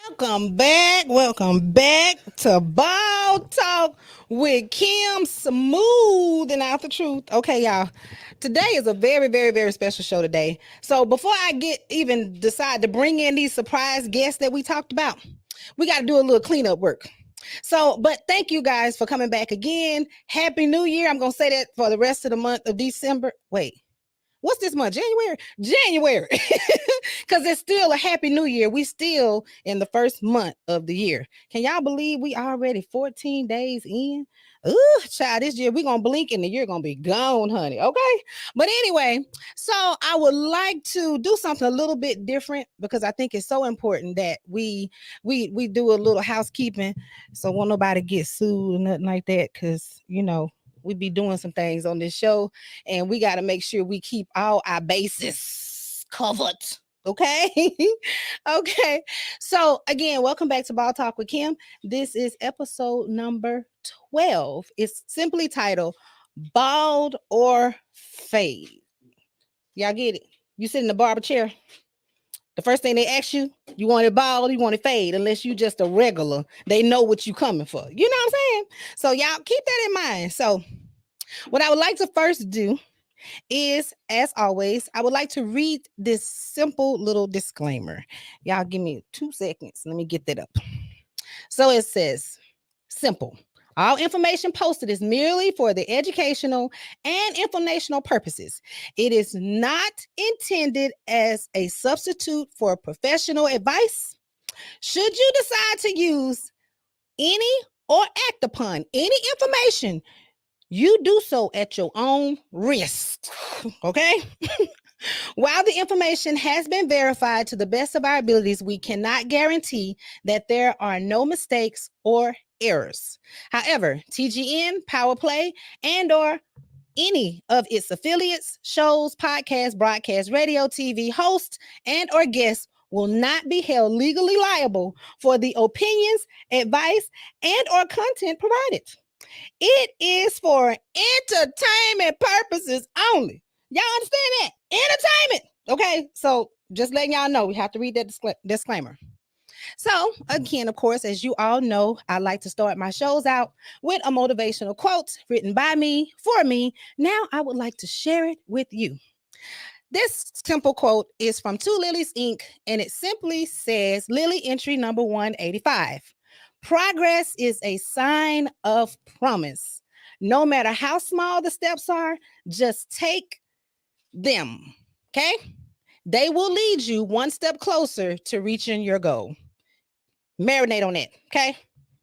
Welcome back to Ball Talk with Kim Smooth and Out the Truth. Okay, y'all. Today is a very, very, very special show today. So before I decide to bring in these surprise guests that we talked about, we got to do a little cleanup work. But thank you guys for coming back again. Happy New Year. I'm gonna say that for the rest of the month of December. Wait, what's this month? January. Because it's still a happy new year. We still in the first month of the year. Can y'all believe we already 14 days in? Ooh, child, this year we gonna blink and the year gonna be gone, honey. Okay. But anyway, so I would like to do something a little bit different because I think it's so important that we do a little housekeeping so won't nobody get sued or nothing like that. Cause we be doing some things on this show and we got to make sure we keep all our bases covered. Okay. Okay. So, again, welcome back to Ball Talk with Kim. This is episode number 12. It's simply titled Bald or Fade. Y'all get it? You sit in the barber chair. The first thing they ask you, you want it bald, you want it fade, unless you just a regular. They know what you coming for. You know what I'm saying? So, y'all keep that in mind. So, what I would like to first do is, as always, I would like to read this simple little disclaimer. Y'all give me 2 seconds. Let me get that up. So it says, simple. All information posted is merely for the educational and informational purposes. It is not intended as a substitute for professional advice. Should you decide to use any or act upon any information, you do so at your own risk. Okay? While the information has been verified to the best of our abilities, we cannot guarantee that there are no mistakes or errors. However, TGN, Power Play, and or any of its affiliates, shows, podcasts, broadcast, radio, TV, hosts, and or guests will not be held legally liable for the opinions, advice, and or content provided. It is for entertainment purposes only. Y'all understand that? Entertainment. Okay. So just letting y'all know, we have to read that disclaimer. So, again, of course, as you all know, I like to start my shows out with a motivational quote written by me for me. Now, I would like to share it with you. This simple quote is from Two Lilies Inc., and it simply says, Lily entry number 185. Progress is a sign of promise. No matter how small the steps are, just take them. Okay? They will lead you one step closer to reaching your goal. Marinate on that. Okay?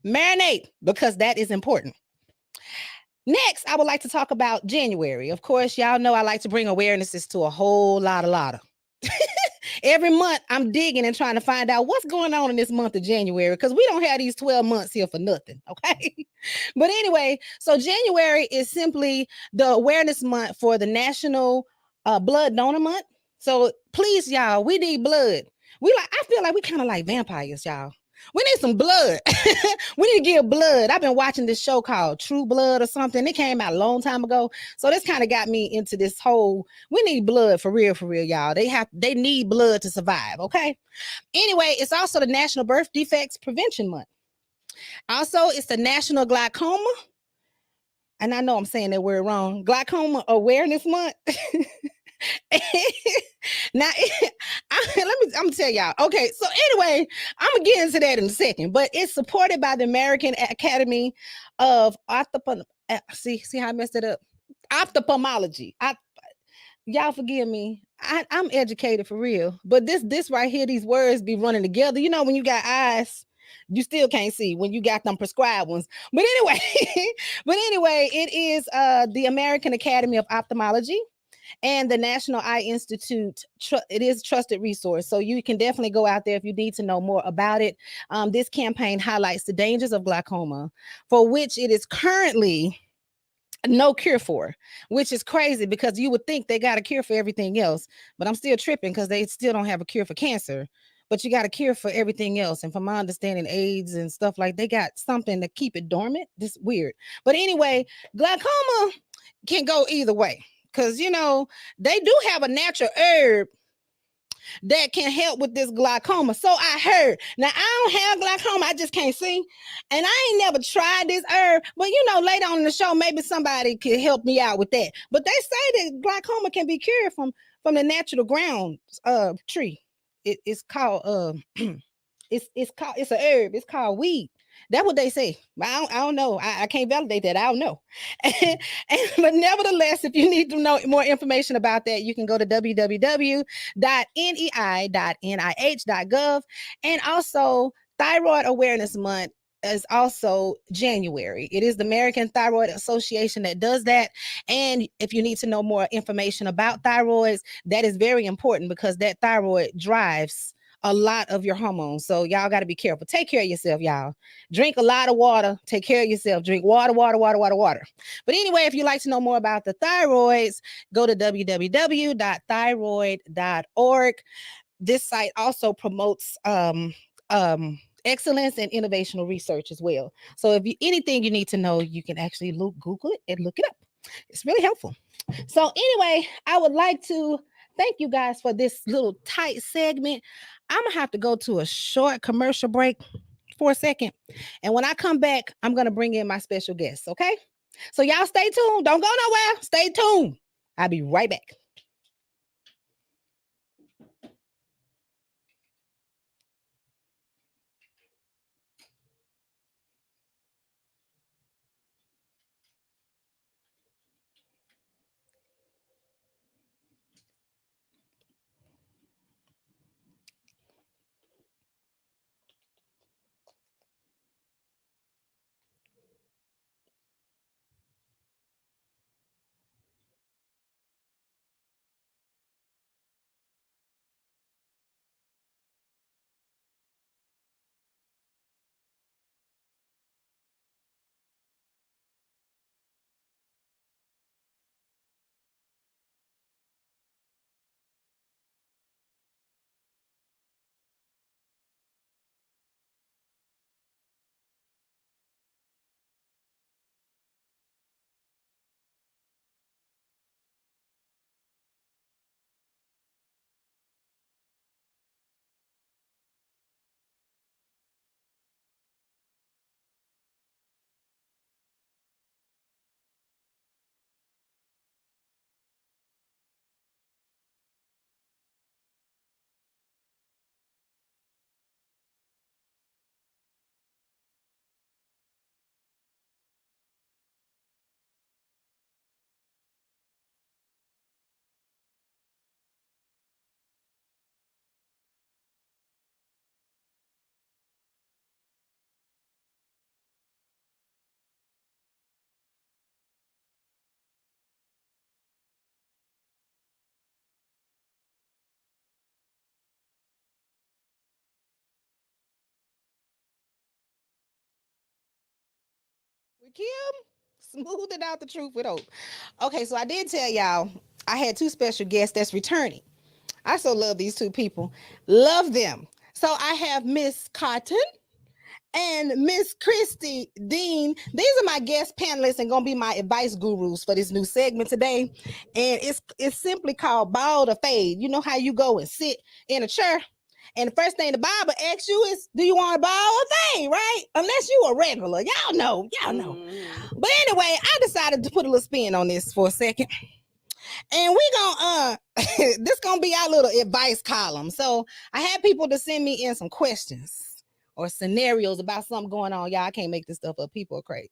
Marinate, because that is important. Next, I would like to talk about January. Of course, y'all know I like to bring awarenesses to a whole lot of. Every month, I'm digging and trying to find out what's going on in this month of January because we don't have these 12 months here for nothing, okay? But anyway, so January is simply the awareness month for the National Blood Donor Month. So please, y'all, we need blood. I feel like we kind of like vampires, y'all. We need some blood. We need to give blood. I've been watching this show called True Blood or something. It came out a long time ago. So this kind of got me into this whole, we need blood for real, y'all. They need blood to survive, okay? Anyway, it's also the National Birth Defects Prevention Month. Also, it's the National Glaucoma, and I know I'm saying that word wrong, Glaucoma Awareness Month. Now, I'm gonna tell y'all. Okay, so anyway, I'm gonna get into that in a second, but it's supported by the American Academy of See how I messed it up? Ophthalmology. Y'all forgive me. I'm educated for real, but this right here, these words be running together. You know, when you got eyes, you still can't see when you got them prescribed ones. But anyway, it is the American Academy of Ophthalmology and the National Eye Institute. It is a trusted resource, so you can definitely go out there if you need to know more about it. This campaign highlights the dangers of glaucoma, for which it is currently no cure for, which is crazy because you would think they got a cure for everything else, but I'm still tripping because they still don't have a cure for cancer, but you got a cure for everything else. And from my understanding, AIDS and stuff, like they got something to keep it dormant. This is weird. But anyway, glaucoma can go either way because, you know, they do have a natural herb that can help with this glaucoma. So I heard. Now I don't have glaucoma, I just can't see. And I ain't never tried this herb, but later on in the show, maybe somebody could help me out with that. But they say that glaucoma can be cured from the natural ground tree. It's called it's a herb. It's called weed. That's what they say. I don't know. I can't validate that. I don't know. But nevertheless, if you need to know more information about that, you can go to www.nei.nih.gov. And also, Thyroid Awareness Month is also January. It is the American Thyroid Association that does that. And if you need to know more information about thyroids, that is very important because that thyroid drives a lot of your hormones. So y'all got to be careful. Take care of yourself, y'all. Drink a lot of water. Take care of yourself. Drink water, water, water, water, water. But anyway, if you'd like to know more about the thyroids, go to www.thyroid.org. This site also promotes excellence and innovational research as well. So if anything you need to know, you can actually Google it and look it up. It's really helpful. So anyway, I would like to thank you guys for this little tight segment. I'm gonna have to go to a short commercial break for a second, and when I come back, I'm gonna bring in my special guests. Okay, so y'all stay tuned. Don't go nowhere. Stay tuned. I'll be right back. With Kim, smoothing out the truth with hope. Okay, so I did tell y'all I had two special guests that's returning. I so love these two people. Love them. So I have Miss Cotton and Miss Christy Dean. These are my guest panelists and gonna be my advice gurus for this new segment today. And it's simply called bald or fade. You know how you go and sit in a chair, and the first thing the Bible asks you is, do you want a bald or fade, right? Unless you a regular. Y'all know. But anyway, I decided to put a little spin on this for a second. And we gonna this gonna be our little advice column. So I had people to send me in some questions or scenarios about something going on. Y'all, I can't make this stuff up. People are crazy.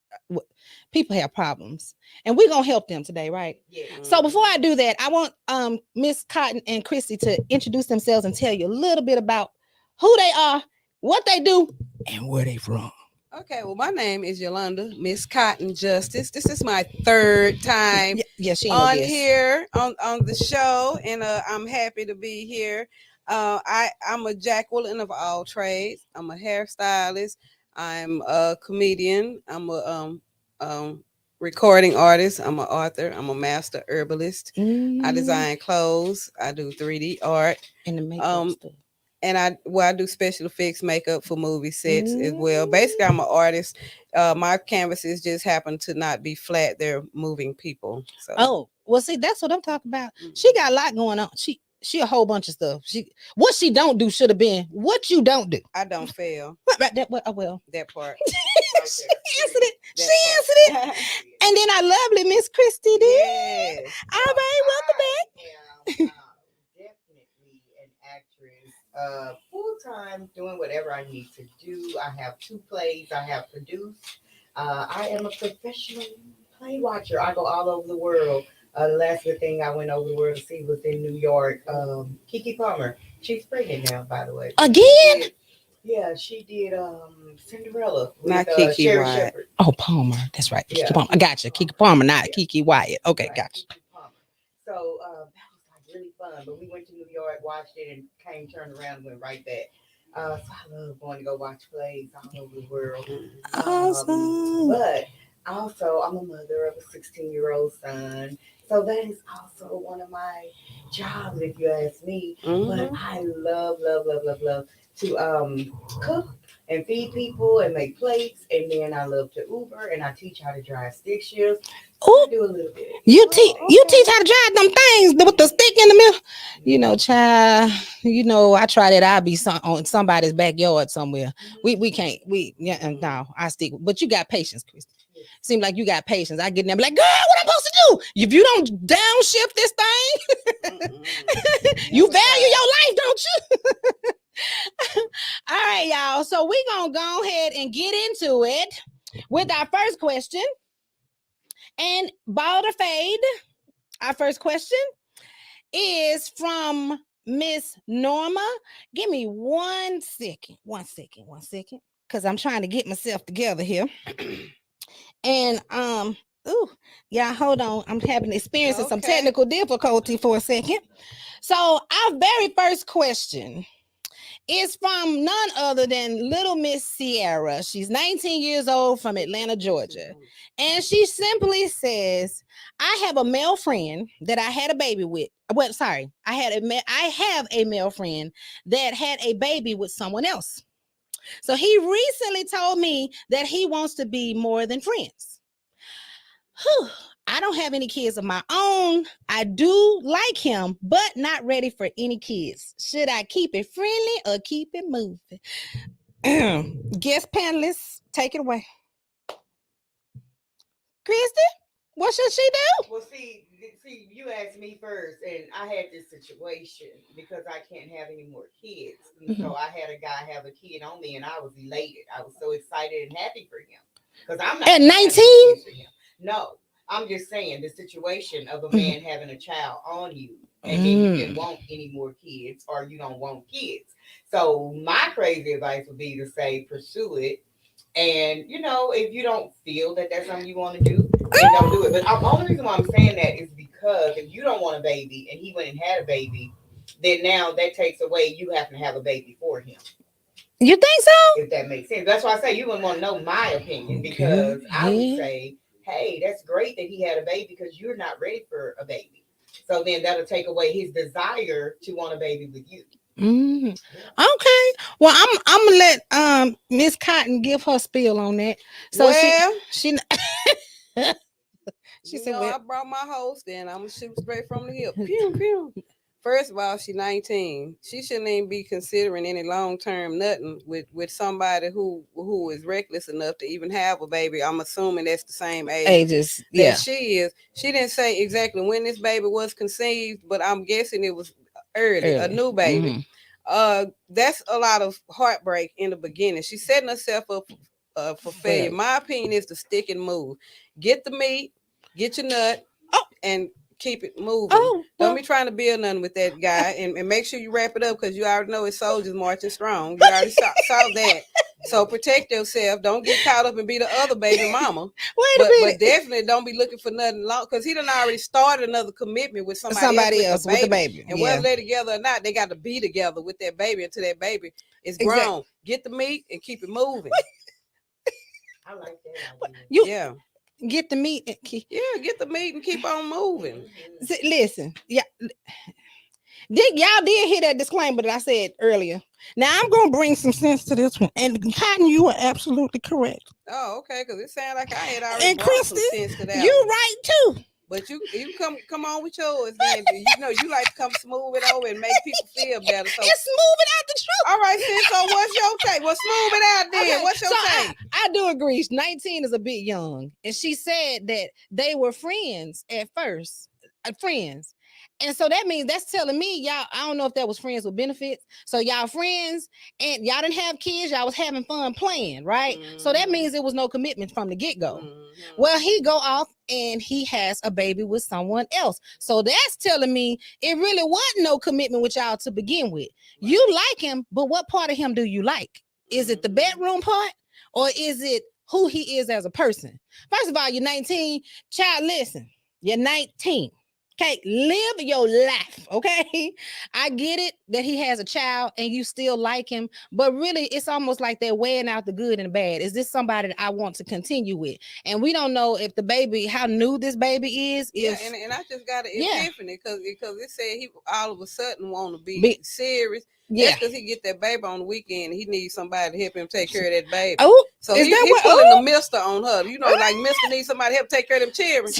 People have problems, and we're gonna help them today, right? Yeah. So before I do that, I want Miss Cotton and Christy to introduce themselves and tell you a little bit about who they are, what they do, and where they from. Okay, well, my name is Yolanda, Miss Cotton Justice. This is my third time she on here on the show, and I'm happy to be here. I'm a Jacqueline of all trades. I'm a hairstylist. I'm a comedian. I'm a recording artist. I'm an author. I'm a master herbalist. I design clothes. I do 3D art. And the makeup stuff. And I do special effects makeup for movie sets as well. Basically, I'm an artist. My canvases just happen to not be flat; they're moving people. So. Oh, well, see, that's what I'm talking about. She got a lot going on. She a whole bunch of stuff. What she don't do should have been what you don't do. I don't fail Right, that well, oh, well. that part. She answered it. That She part. answered it. And then our lovely Miss Christy did. Yes. All right, welcome back. I am definitely an actress, full time, doing whatever I need to do. I have 2 plays I have produced. I am a professional play watcher. I go all over the world. The last good thing I went over the world to see was in New York. Kiki Palmer. She's pregnant now, by the way. Again? Yeah, she did Cinderella with Not Kiki Sherry Wyatt. Shepherd. Oh, Palmer. That's right. Kiki Yeah. Palmer. I got you. Kiki Palmer, not Yeah. Kiki Wyatt. Okay, Right, gotcha. Kiki Palmer. So that was like really fun. But we went to New York, watched it, and came, turned around, and went right back. So I love going to go watch plays all over the world. Awesome. But also, I'm a mother of a 16-year-old son. So that is also one of my jobs, if you ask me. But I love to cook and feed people and make plates. And then I love to Uber and I teach how to drive stick shifts. So I Ooh, do a little bit. you okay. teach how to drive them things with the stick in the middle. You know, child. You know, I try that. I'll be on somebody's backyard somewhere. We can't. No. I stick. But you got patience, Christy. Seems like you got patience. I get in there, be like, girl, what I'm supposed to do? If you don't downshift this thing, you value your life, don't you? All right, y'all. So we're gonna go ahead and get into it with our first question. And bald or fade, our first question is from Miss Norma. Give me 1 second. 1 second. 1 second. Because I'm trying to get myself together here. And yeah, hold on. I'm having experiencing some Okay. technical difficulty for a second. So our very first question is from none other than little Miss Sierra. She's 19 years old from Atlanta, Georgia. And she simply says, I have a male friend that I had a baby with. Well, sorry, I have a male friend that had a baby with someone else. So he recently told me that he wants to be more than friends. Whew. I don't have any kids of my own. I do like him, but not ready for any kids. Should I keep it friendly or keep it moving? Guest panelists, take it away. Christy, what should she do? Well, see, you asked me first, and I had this situation because I can't have any more kids. And so I had a guy have a kid on me, and I was elated. I was so excited and happy for him because I'm not At gonna have any 19? kids for him. No, I'm just saying the situation of a man having a child on you, and then you didn't want any more kids, or you don't want kids. So my crazy advice would be to say pursue it. And if you don't feel that that's something you want to do, then don't do it. But the only reason why I'm saying that is because if you don't want a baby and he went and had a baby, then now that takes away you having to have a baby for him. You think so? If that makes sense. That's why I say you wouldn't want to know my opinion, because I would say, hey, that's great that he had a baby because you're not ready for a baby. So then that'll take away his desire to want a baby with you. Okay. Well, I'm gonna let Miss Cotton give her spiel on that. So Well, she you said, know, well, I brought my host in. I'm gonna shoot straight from the hip. Pew, pew. First of all, she's 19. She shouldn't even be considering any long term nothing with somebody who is reckless enough to even have a baby. I'm assuming that's the same age ages. that Yeah. she is. She didn't say exactly when this baby was conceived, but I'm guessing it was early. A new baby. That's a lot of heartbreak in the beginning. She's setting herself up for failure. My opinion is to stick and move. Get the meat, get your nut, and keep it moving. Don't be trying to build nothing with that guy, and make sure you wrap it up because you already know his soldiers marching strong. You already saw that. So protect yourself. Don't get caught up and be the other baby mama. But definitely don't be looking for nothing long, because he done already started another commitment with somebody else with the baby. And whether they're together or not, they got to be together with that baby until that baby is grown. Exactly. Get the meat and keep it moving. I like that. Get the meat. Get the meat and keep on moving. Listen, y'all did hear that disclaimer that I said earlier. Now I'm gonna bring some sense to this one. And Cotton, you are absolutely correct. Oh, okay, because it sounded like I had already brought Christy, some sense to that. You right too. But you come on with yours then. You like to come smooth it over and make people feel better. So It's moving out the truth. all right, sis. So what's your take? Well, smooth it out then. Okay, What's your so take? I do agree. 19 is a bit young. And she said that they were friends at first. Friends. And so that means that's telling me y'all, I don't know if that was friends with benefits. So y'all friends and y'all didn't have kids, y'all was having fun playing, right? So that means it was no commitment from the get-go. Well, he go off and he has a baby with someone else. So that's telling me it really wasn't no commitment with y'all to begin with. You like him, but what part of him do you like? Is it the bedroom part or is it who he is as a person? First of all, you're 19. Child, listen, you're 19. Okay, live your life. Okay, I get it that he has a child and you still like him, but really, it's almost like they're weighing out the good and the bad. Is this somebody that I want to continue with? And we don't know if the baby, how new this baby is. If, yeah, and I just got an epiphany because it said he all of a sudden want to be serious. Yeah, that's because he get that baby on the weekend. He needs somebody to help him take care of that baby. Oh, so he's pulling the mister on her. You know, like mister needs somebody to help take care of them children.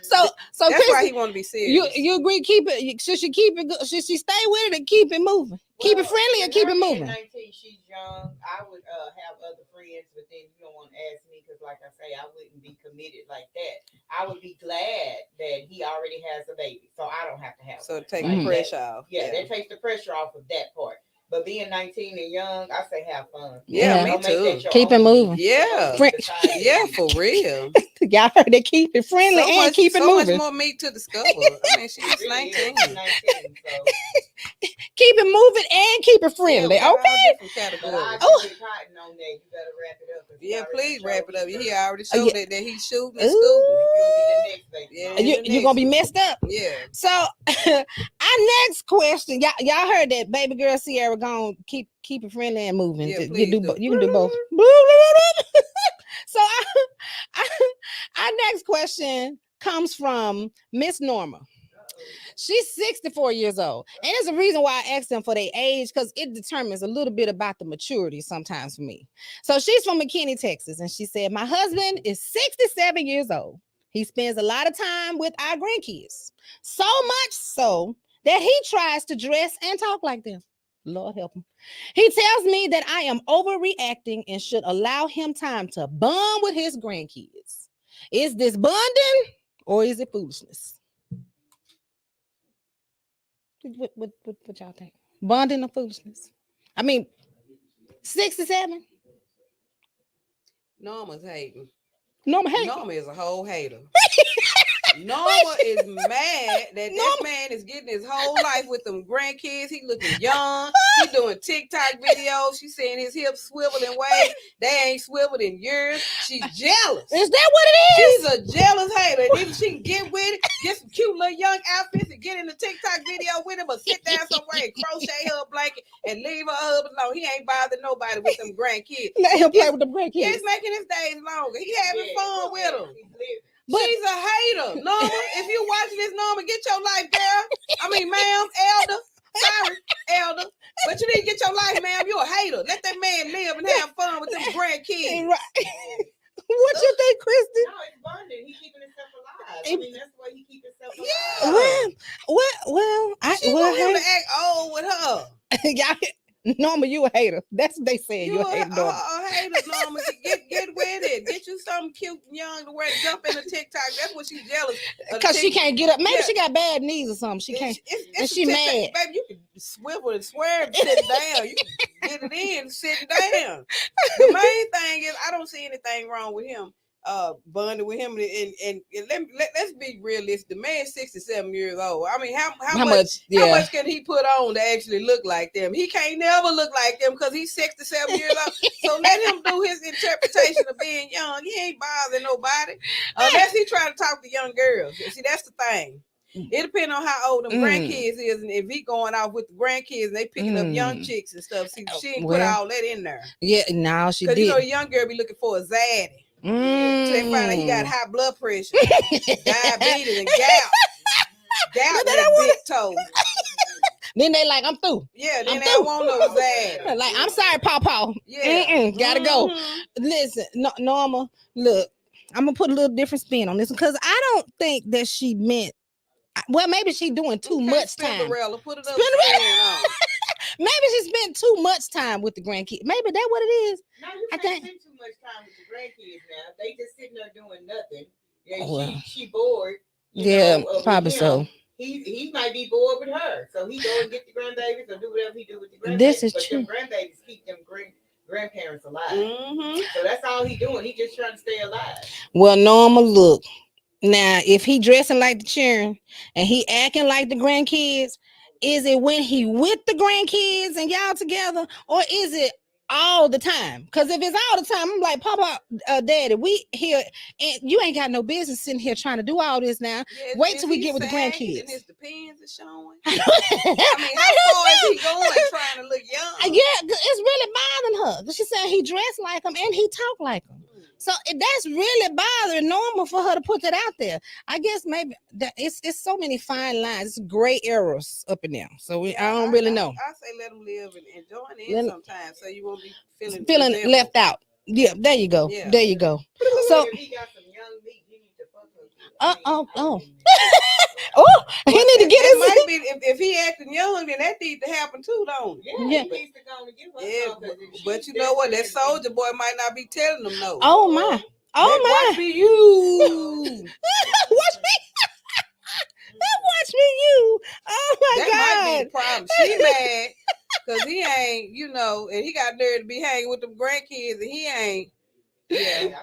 So that's Christy, why he want to be serious. You agree? Keep it. Should she keep it? Should she stay with it and keep it moving? Keep it friendly or keep it moving? 19, she's young. I would have other friends, but then you don't want to ask me because, like I say, I wouldn't be committed like that. I would be glad that he already has a baby, so I don't have to have. So take the pressure off. Yeah, that takes the pressure off of that part. But being 19 and young, I say have fun. Yeah, me too. Keep it moving. Yeah, yeah, for real. Y'all heard they keep it friendly and keep it moving. So much more meat to discover. I mean, she's 19. So. Keep it moving and keep it friendly. Yeah, okay. Oh, on that. You better wrap it up. Yeah, please wrap it up. He already showed that he's shooting and scooting. You're gonna be messed up. Yeah. So our next question, y'all heard that baby girl Sierra gonna keep it friendly and moving. Yeah, you can do both. So our next question comes from Miss Norma. She's 64 years old. And there's a reason why I asked them for their age, because it determines a little bit about the maturity sometimes for me. So she's from McKinney, Texas. And she said, my husband is 67 years old. He spends a lot of time with our grandkids. So much so that he tries to dress and talk like them. Lord help him. He tells me that I am overreacting and should allow him time to bond with his grandkids. Is this bonding or is it foolishness? What y'all think? Bonding or foolishness? I mean, 67. Norma's hating. Norma hating. Norma is a whole hater. Norma is mad that this man is getting his whole life with them grandkids. He looking young. He doing TikTok videos. She saying his hips swiveling ways. They ain't swiveled in years. She's jealous. Is that what it is? She's a jealous hater. And even she can get with it, get some cute little young outfits and get in the TikTok video with him, or sit down somewhere and crochet her a blanket and leave her husband alone. He ain't bothering nobody with them grandkids. Let him play with them grandkids. He's making his days longer. He having fun with them. But she's a hater. Norma, if you watching this, Norma, get your life, girl. I mean, ma'am, elder. Sorry, elder. But you need to get your life, ma'am. You're a hater. Let that man live and have fun with them grandkids. Right. What you think, Christy? No, it's bonding. He's keeping himself alive. I mean, that's why he keeps himself alive. Yeah. She want him to act old with her. Y'all, Norma, you a hater. That's what they said. You a hater, Norma. A hater, Norma. Get with it. Get you something cute and young to wear. Jump into TikTok. That's what she's jealous of. Because she can't get up. Maybe she got bad knees or something. She can't. And she mad. Baby, you can swivel and swerve sitting down. You can get it in sitting down. The main thing is, I don't see anything wrong with him. Bonding with him and let's be realistic. The man's 67 years old. I mean, how much can he put on to actually look like them? He can't never look like them because he's 67 years old. So let him do his interpretation of being young. He ain't bothering nobody unless he try to talk to young girls. See, that's the thing. It depends on how old them grandkids is, and if he going out with the grandkids and they picking up young chicks and stuff. See, she ain't put all that in there. Yeah, no, she did. Because you know the young girl be looking for a zaddy. So they find out he got high blood pressure, diabetes, and gout. Gout in big toe. Then they like, I'm through. Yeah, then they don't want no zaddy. Like, I'm sorry, Paw. Yeah. Gotta go. Listen, Norma, look, I'm gonna put a little different spin on this because I don't think that she meant. Well, maybe she doing too much time. Cinderella, put it up. Cinderella. Maybe she spent too much time with the grandkids. Maybe that's what it is. No, you can't spend too much time with the grandkids now. They just sitting there doing nothing. Yeah, Well, she bored. Yeah, with probably him. so. He might be bored with her, so he go and get the grandbabies or do whatever he do with the grandbabies. This is but true. them grandbabies keep them grandparents alive. Mm-hmm. So that's all he doing. He just trying to stay alive. Well, Norma, look. Now, if he dressing like the children and he acting like the grandkids, is it when he with the grandkids and y'all together, or is it all the time? Because if it's all the time, I'm like, Papa, Daddy, we here, and you ain't got no business sitting here trying to do all this now. Yeah, Wait till we get with the grandkids. And his depends is showing. I mean, how far is he going trying to look young? Yeah, it's really bothering her. She said he dressed like him and he talk like him. So that's really bothering Norma for her to put that out there. I guess maybe that it's so many fine lines, it's gray areas up in there. So I don't really know. I say let them live and join in sometimes, so you won't be feeling left out. Yeah, there you go. Yeah. There you go. So he got some young meat. He needs to fuck her. Oh, he need to get his. Might be if he acting young, then that needs to happen too, don't it? Yeah. He needs to go and give her. Yeah, but you know what? That soldier boy might not be telling them no. Oh my! Watch me, you. Watch me. Watch me, you. Oh my God! That might be the problem. She mad because he ain't, and he got nerve to be hanging with them grandkids, and he ain't. Yeah.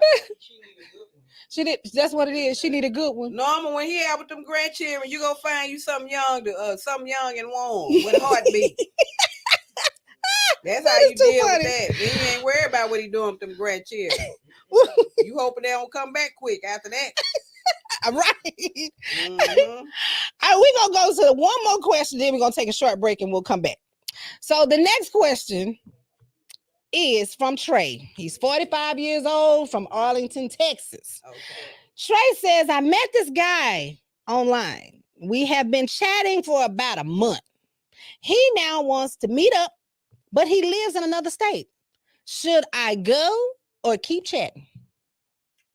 She did. That's what it is. She need a good one. Normal, when he out with them grandchildren, you gonna find you something young and warm with a heartbeat. That's how you deal with that. Then you ain't worried about what he doing with them grandchildren. You hoping they don't come back quick after that. Right. Mm-hmm. All right, we're gonna go to one more question, then we're gonna take a short break and we'll come back. So the next question is from Trey. He's 45 years old from Arlington, Texas. Okay. Trey says, I met this guy online. We have been chatting for about a month. He now wants to meet up, but he lives in another state. Should I go or keep chatting?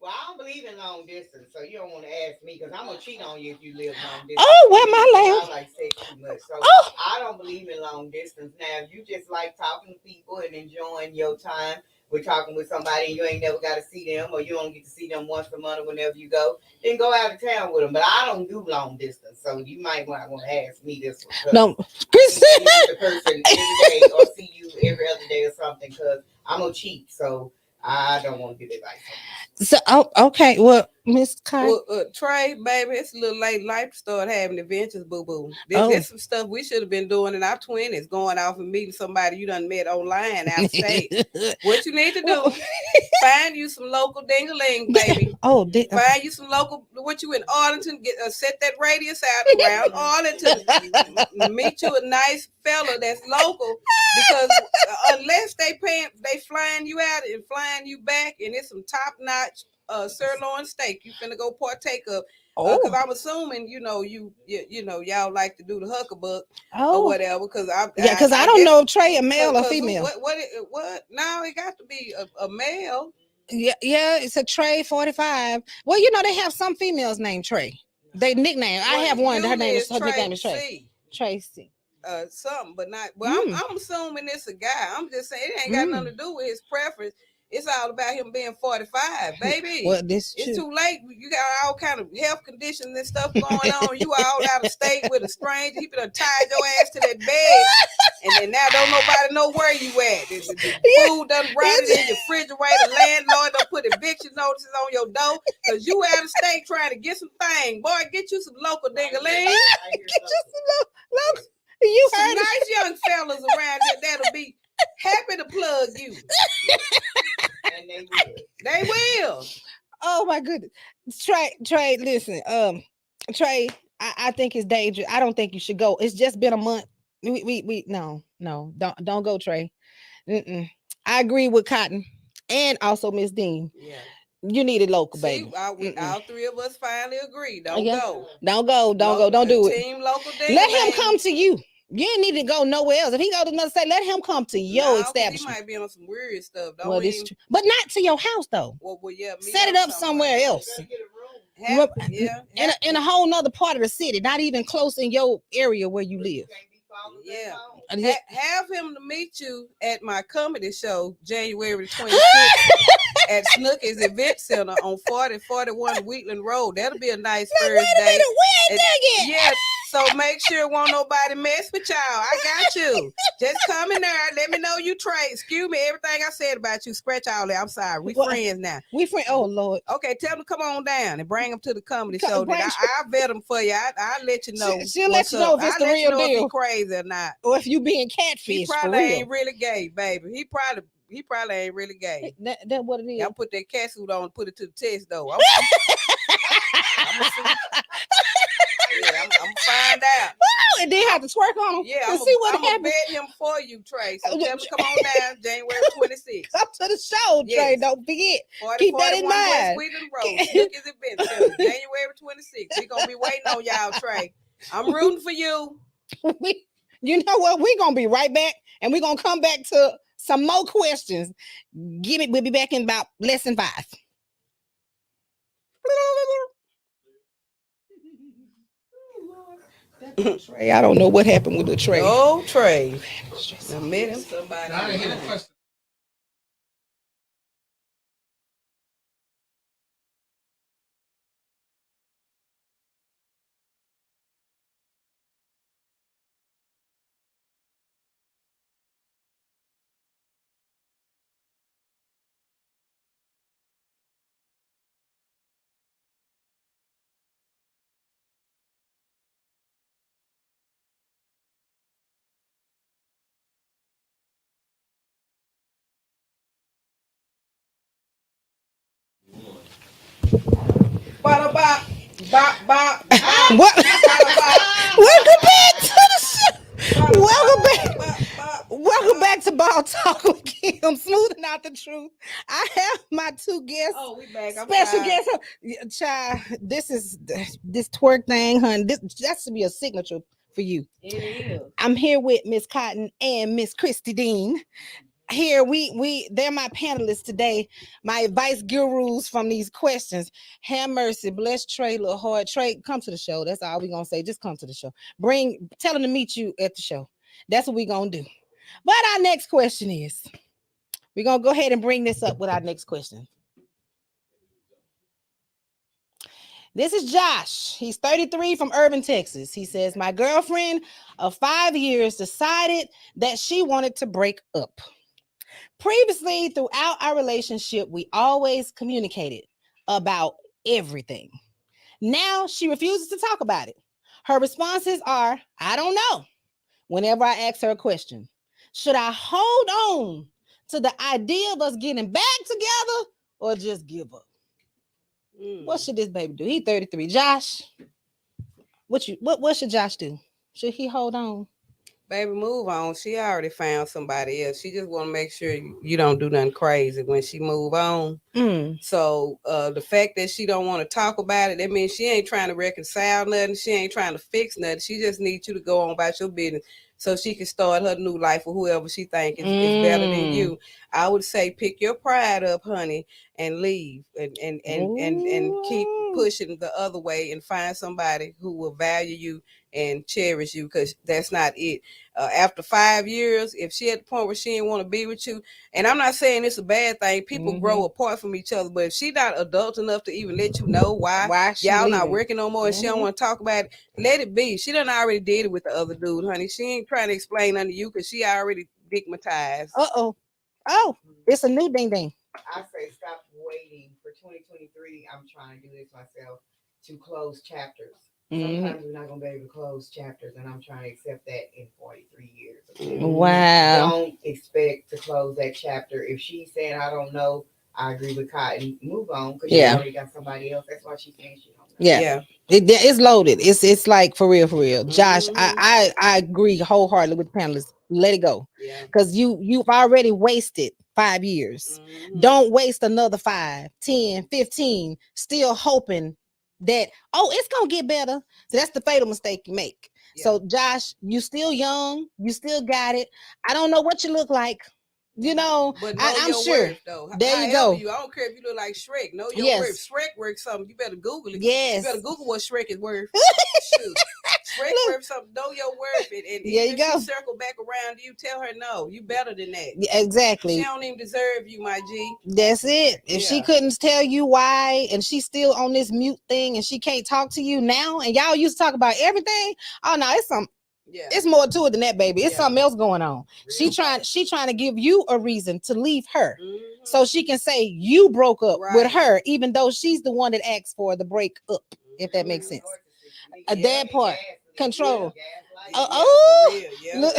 Well, I don't believe in long distance, so you don't want to ask me because I'm gonna cheat on you if you live long distance. Oh, where my land? I like sex too much, so Oh. I don't believe in long distance. Now, if you just like talking to people and enjoying your time with talking with somebody and you ain't never got to see them, or you only get to see them once a month or whenever you go, then go out of town with them. But I don't do long distance, so you might want to ask me this one. No, Christy, the person every day or see you every other day or something, because I'm gonna cheat, so I don't want to give advice. So, okay. Well, Miss Kai. Well, Trey, baby, it's a little late life to start having adventures, boo-boo. There's some stuff we should have been doing in our 20s, going off and meeting somebody you done met online out of state. What you need to do, find you some local ding-a-ling, baby. Find you some local, what you in Arlington, set that radius out around Arlington, meet you a nice fella that's local, because unless they flying you out and flying you back, and it's some top-notch sirloin steak you finna go partake of, because I'm assuming y'all like to do the huckabuck or whatever, because I don't know if Trey a male or female. What now? It got to be a male. Yeah, it's a Trey 45. Well, they have some females named Trey. They nickname. I have one. Her nickname is Trey. Tracy. Something, but not. Well, I'm assuming it's a guy. I'm just saying it ain't got nothing to do with his preference. It's all about him being 45, baby. Well, it's too late. You got all kind of health conditions and stuff going on. You all out of state with a stranger. He done tied your ass to that bed, and then now don't nobody know where you at. The food done rotted in your refrigerator. Landlord done put eviction notices on your door because you out of state trying to get some things. Boy, get you some local ding-a-ling. Get you some local. You some nice young fellas around here that'll be happy to plug you. And they will. Oh my goodness. Trey, listen. Trey, I think it's dangerous. I don't think you should go. It's just been a month. No, don't go, Trey. I agree with Cotton and also Miss Dean. Yeah. You need it local, baby. All three of us finally agree. Don't go. Don't do it. Team local. Let him come to you. You ain't need to go nowhere else. If he go to another state, let him come to your Nah, 'cause establishment. He might be on some weird stuff. Don't Well, this but not to your house though. Well, yeah, set it up somewhere else. In a whole nother part of the city, not even close in your area where you live. Yeah. Have him to meet you at my comedy show January 26th at Snooker's Event Center on 4041 Wheatland Road. That'll be a nice first day. Wait a minute, we ain't there yet. Yeah. So make sure won't nobody mess with y'all. I got you. Just come in there. Let me know you trade. Excuse me, everything I said about you. Scratch all that. I'm sorry. We friends now. We friends. Oh Lord. Okay, tell them to come on down and bring them to the comedy show. I'll vet them for you. I'll let you know. She'll let you know if it's the real deal. If he crazy or not. Or if you being catfish. He probably ain't really gay, baby. He probably ain't really gay. That what it is. Y'all put that cat suit on and put it to the test though. I'm gonna find out. Oh, and then have to twerk on him. Yeah, I'm gonna bet him for you, Trey. So tell him to come on down January 26th. Come to the show, Trey. Don't forget. Keep that in mind. Wheatland Road, Snooker's Event Center, January 26th. We're gonna be waiting on y'all, Trey. I'm rooting for you. You know what? We're gonna be right back, and we're gonna come back to some more questions. We'll be back in about less than 5. Trey, I don't know what happened with the Trey. Oh, Trey. I met him somebody. Bop, bop, bop, bop. What? Welcome back to the show. Welcome back. Welcome back to Ball Talk with Kim, smoothing out the truth. I have my 2 guests. Oh, we back. Special guests. Child, this twerk thing, honey. That should be a signature for you. It is. I'm here with Miss Cotton and Miss Christy Dean. Here they're my panelists today, my advice gurus from these questions. Have mercy, bless Trey, little hard. Trey, come to the show. That's all we're gonna say. Just come to the show. Tell them to meet you at the show. That's what we're gonna do. But our next question is, we're gonna go ahead and bring this up with our next question. This is Josh. He's 33 from Irving, Texas. He says, my girlfriend of 5 years decided that she wanted to break up. Previously, throughout our relationship, we always communicated about everything. Now she refuses to talk about it. Her responses are, I don't know, whenever I ask her a question. Should I hold on to the idea of us getting back together or just give up? What should this baby do? He's 33. Josh, what should Josh do? Should he hold on? Baby, move on. She already found somebody else. She just want to make sure you don't do nothing crazy when she move on. So the fact that she don't want to talk about it, that means she ain't trying to reconcile nothing. She ain't trying to fix nothing. She just needs you to go on about your business so she can start her new life with whoever she think is better than you. I would say pick your pride up, honey, and leave and keep pushing the other way and find somebody who will value you and cherish you, because that's not it. After 5 years, if she at the point where she didn't want to be with you, and I'm not saying it's a bad thing, people grow apart from each other, but if she not adult enough to even let you know why y'all not working no more and she don't want to talk about it, let it be. She done already did it with the other dude, honey. She ain't trying to explain unto you because she already stigmatized. Oh, it's a new ding ding. I say stop waiting for 2023. I'm trying to do this myself to close chapters. Sometimes we're not going to be able to close chapters, and I'm trying to accept that in 43 years. Wow. Don't expect to close that chapter. If she's saying, I don't know, I agree with Cotton. Move on, because she already got somebody else. That's why she's saying she don't know. Yeah. It's loaded. It's like for real. Josh, I agree wholeheartedly with the panelists. Let it go. Because you've already wasted 5 years. Don't waste another 5, 10, 15, still hoping that, it's gonna get better. So that's the fatal mistake you make. So Josh, you still young, you still got it. I don't know what you look like, but know I'm your sure. worth though. There you However, go. I don't care if you look like Shrek. Know your worth. Yes. Shrek worth something. You better Google it. You better Yes. Google what Shrek is worth. Shoot. Shrek worth something. Know your worth. And There even you if go. she circle back around you, tell her no. You better than that. Yeah, exactly. She don't even deserve you, my G. That's it. If she Yeah. couldn't tell you why, and she's still on this mute thing, and she can't talk to you now, and y'all used to talk about everything. Oh no, it's some. Yeah. It's more to it than that, baby. It's Yeah. something else going on. Real She trying to give you a reason to leave her, Mhm. so she can say you broke up with Right. her, even though she's the one that asked for the break up. If that makes sense. A Yeah. that part. Control. Yeah, Oh, for real. Yeah. look,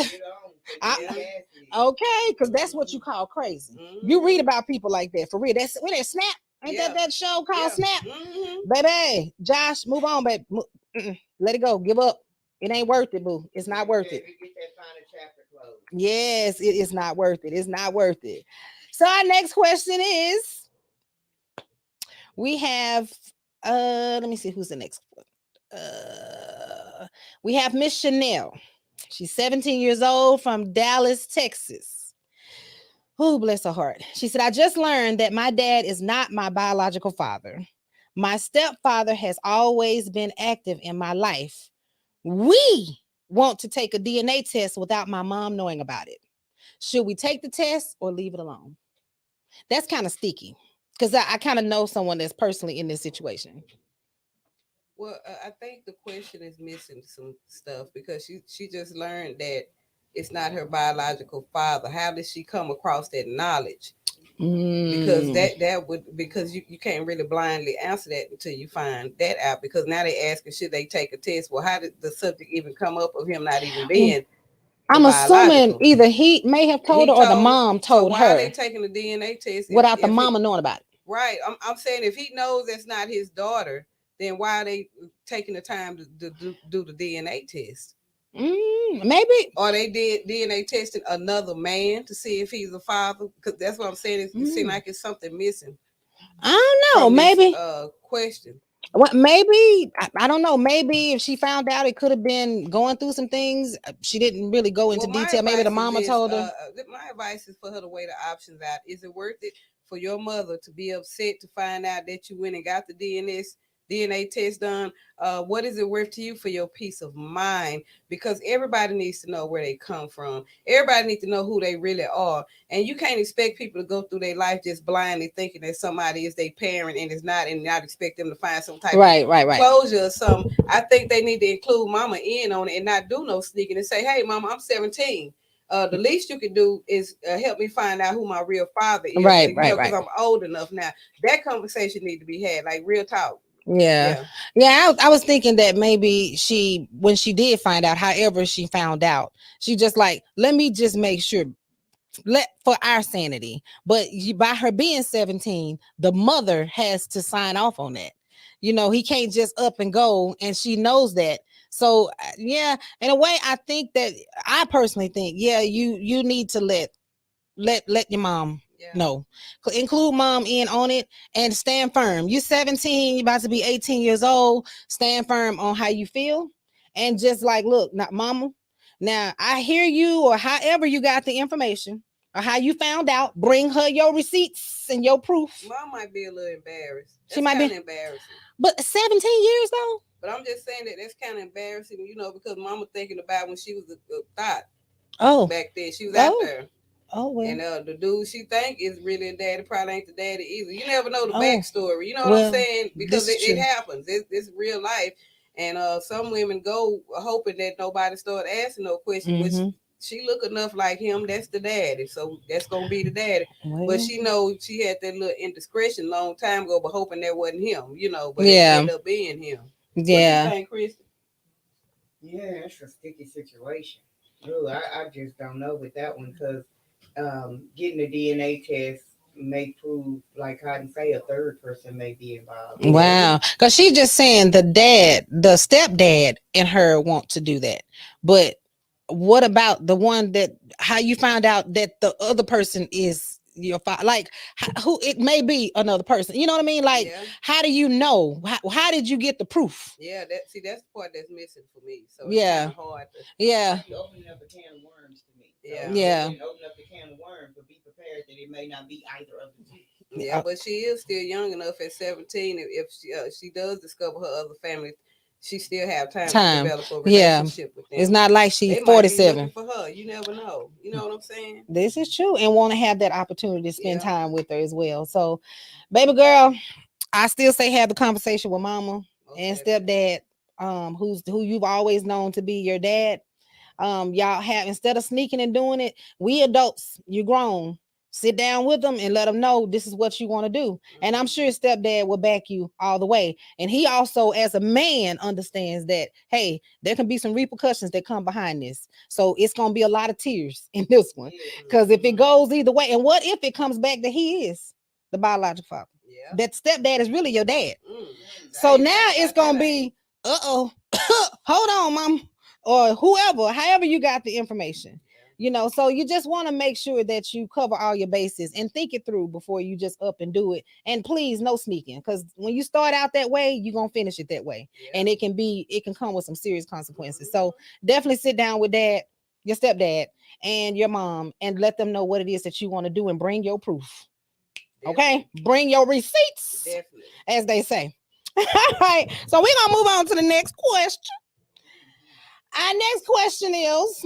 Yeah. okay, because that's what you call crazy. Mhm. You read about people like that for real. That's when they snap. Ain't Yeah. that show called Yeah. Snap? Mhm. Baby, Josh, move on, baby. Let it go. Give up. It ain't worth it, boo. It's not worth it. Get that final chapter closed. Yes, it is not worth it. It's not worth it. So our next question is, we have let me see who's the next one. We have Miss Chanel. She's 17 years old from Dallas, Texas. Oh, bless her heart. She said, I just learned that my dad is not my biological father. My stepfather has always been active in my life. We want to take a DNA test without my mom knowing about it. Should we take the test or leave it alone? That's kind of sticky because I kind of know someone that's personally in this situation. Well, I think the question is missing some stuff because she just learned that it's not her biological father. How did she come across that knowledge? Because that would because you can't really blindly answer that until you find that out. Because now they asking should they take a test? Well, how did the subject even come up of him not even being? I'm assuming either he may have told her or the mom told so why her. Are they taking the DNA test without the mama knowing about it? Right. I'm saying if he knows that's not his daughter, then why are they taking the time to do the DNA test? Maybe. Or they did DNA testing another man to see if he's a father? Because that's what I'm saying. It seems like it's something missing. I don't know. Maybe. Question. What? Maybe I don't know. Maybe if she found out, it could have been going through some things. She didn't really go into detail. Maybe the mama told her. My advice is for her to weigh the options out. Is it worth it for your mother to be upset to find out that you went and got the DNA test done? What is it worth to you for your peace of mind? Because everybody needs to know where they come from. Everybody needs to know who they really are. And you can't expect people to go through their life just blindly thinking that somebody is their parent and is not, and not expect them to find some type of closure or something. I think they need to include mama in on it and not do no sneaking and say, hey, mama, I'm 17. The least you can do is help me find out who my real father is. Right. Because I'm old enough now. That conversation need to be had, like real talk. Yeah. I was thinking that maybe when she did find out, however she found out, she just like, let me just make sure, for our sanity. But by her being 17, the mother has to sign off on that. He can't just up and go, and she knows that. So yeah, in a way, I personally think, you need to let your mom know. Include mom in on it and stand firm. You're 17, you're about to be 18 years old. Stand firm on how you feel, and just like, look, not mama. Now I hear you, or however you got the information, or how you found out. Bring her your receipts and your proof. Mom might be a little embarrassed. She might be embarrassing. But 17 years though. But I'm just saying that's kind of embarrassing, because mama thinking about when she was a thought. Back then she was out there. Oh well. And the dude she think is really a daddy probably ain't the daddy either. You never know the backstory. You know what I'm saying? Because it happens. It's real life. And some women go hoping that nobody start asking no question, which she look enough like him. That's the daddy. So that's gonna be the daddy. But she knows she had that little indiscretion long time ago, but hoping that wasn't him. But it ended up being him. Yeah. What you think, Christy? Yeah, it's a sticky situation. Ooh, I just don't know with that one because getting a DNA test may prove, like Cotton say, a third person may be involved. Wow. Because she's just saying the stepdad and her want to do that. But what about the one how you found out that the other person is your father? Like who it may be another person. You know what I mean? Like Yeah. how do you know? How did you get the proof? Yeah, that's the part that's missing for me. So it's Yeah. kind of hard to. Yeah. You opening up a can of worms to me. So Yeah. Yeah. open up the can of worms, but be prepared that it may not be either of the two. Yeah, but she is still young enough at 17. If she does discover her other family, she still have time to Time. develop a Yeah. relationship with It's them. not like she's They might be looking 47. for her. You never know. You know what I'm saying? This is true, and want to have that opportunity to spend Yeah. time with her as well. So, baby girl, I still say have the conversation with mama Most and definitely. stepdad, who you've always known to be your dad. Y'all have, instead of sneaking and doing it, we adults, you grown, sit down with them and let them know this is what you want to do. And I'm sure his stepdad will back you all the way. And he also, as a man, understands that, hey, there can be some repercussions that come behind this. So it's going to be a lot of tears in this one. Because if it goes either way, and what if it comes back that he is the biological father? Yeah. That stepdad is really your dad. Mm. So now it's going to be, hold on, mom, or whoever, however you got the information. You know, so you just want to make sure that you cover all your bases and think it through before you just up and do it. And please, no sneaking, because when you start out that way, you're gonna finish it that way. Yeah. And it can come with some serious consequences. So definitely sit down with dad, your stepdad, and your mom, and let them know what it is that you want to do and bring your proof. Okay, bring your receipts, Definitely. as they say. All right, so we're gonna move on to the next question. Our next question is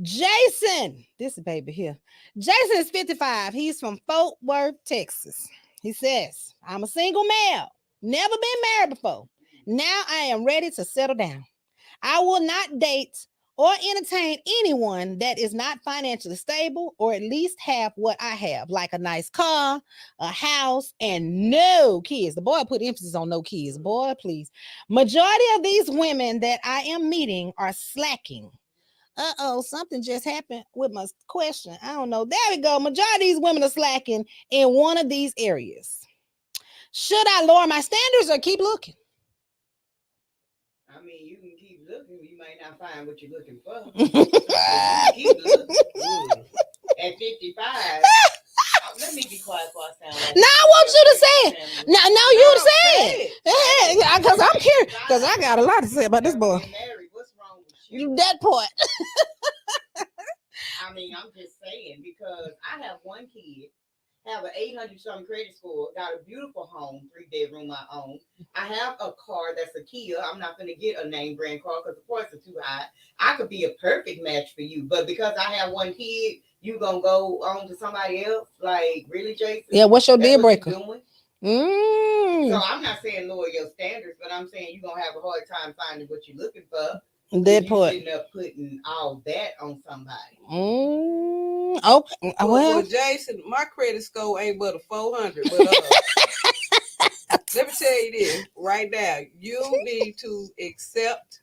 Jason. This baby here. Jason is 55. He's from Fort Worth, Texas. He says, I'm a single male, never been married before. Now I am ready to settle down. I will not date or entertain anyone that is not financially stable or at least have what I have, like a nice car, a house, and no kids. The boy put emphasis on no kids. Boy, please. Majority of these women that I am meeting are slacking. Something just happened with my question. I don't know. There we go. Majority of these women are slacking in one of these areas. Should I lower my standards or keep looking? I mean, you can keep looking. You might not find what you're looking for. But you can keep looking. At 55. Let me be quiet for a sound. Now I want you to say it. Now you to say it. Because I'm here. Because I got a lot to say about this boy. Married. What's wrong with you? That part. I mean, I'm just saying because I have one kid, have an 800 something credit score, got a beautiful home, 3-bedroom I own. I have a car that's a Kia. I'm not going to get a name brand car because the prices are too high. I could be a perfect match for you, but because I have one kid, you gonna go on to somebody else? Like, really, Jason? Yeah, what's your deal breaker? So I'm not saying lower your standards, but I'm saying you're gonna have a hard time finding what you're looking for. That part. You end up putting all that on somebody. Okay. Well, Jason, my credit score ain't but a 400. But let me tell you this right now: you need to accept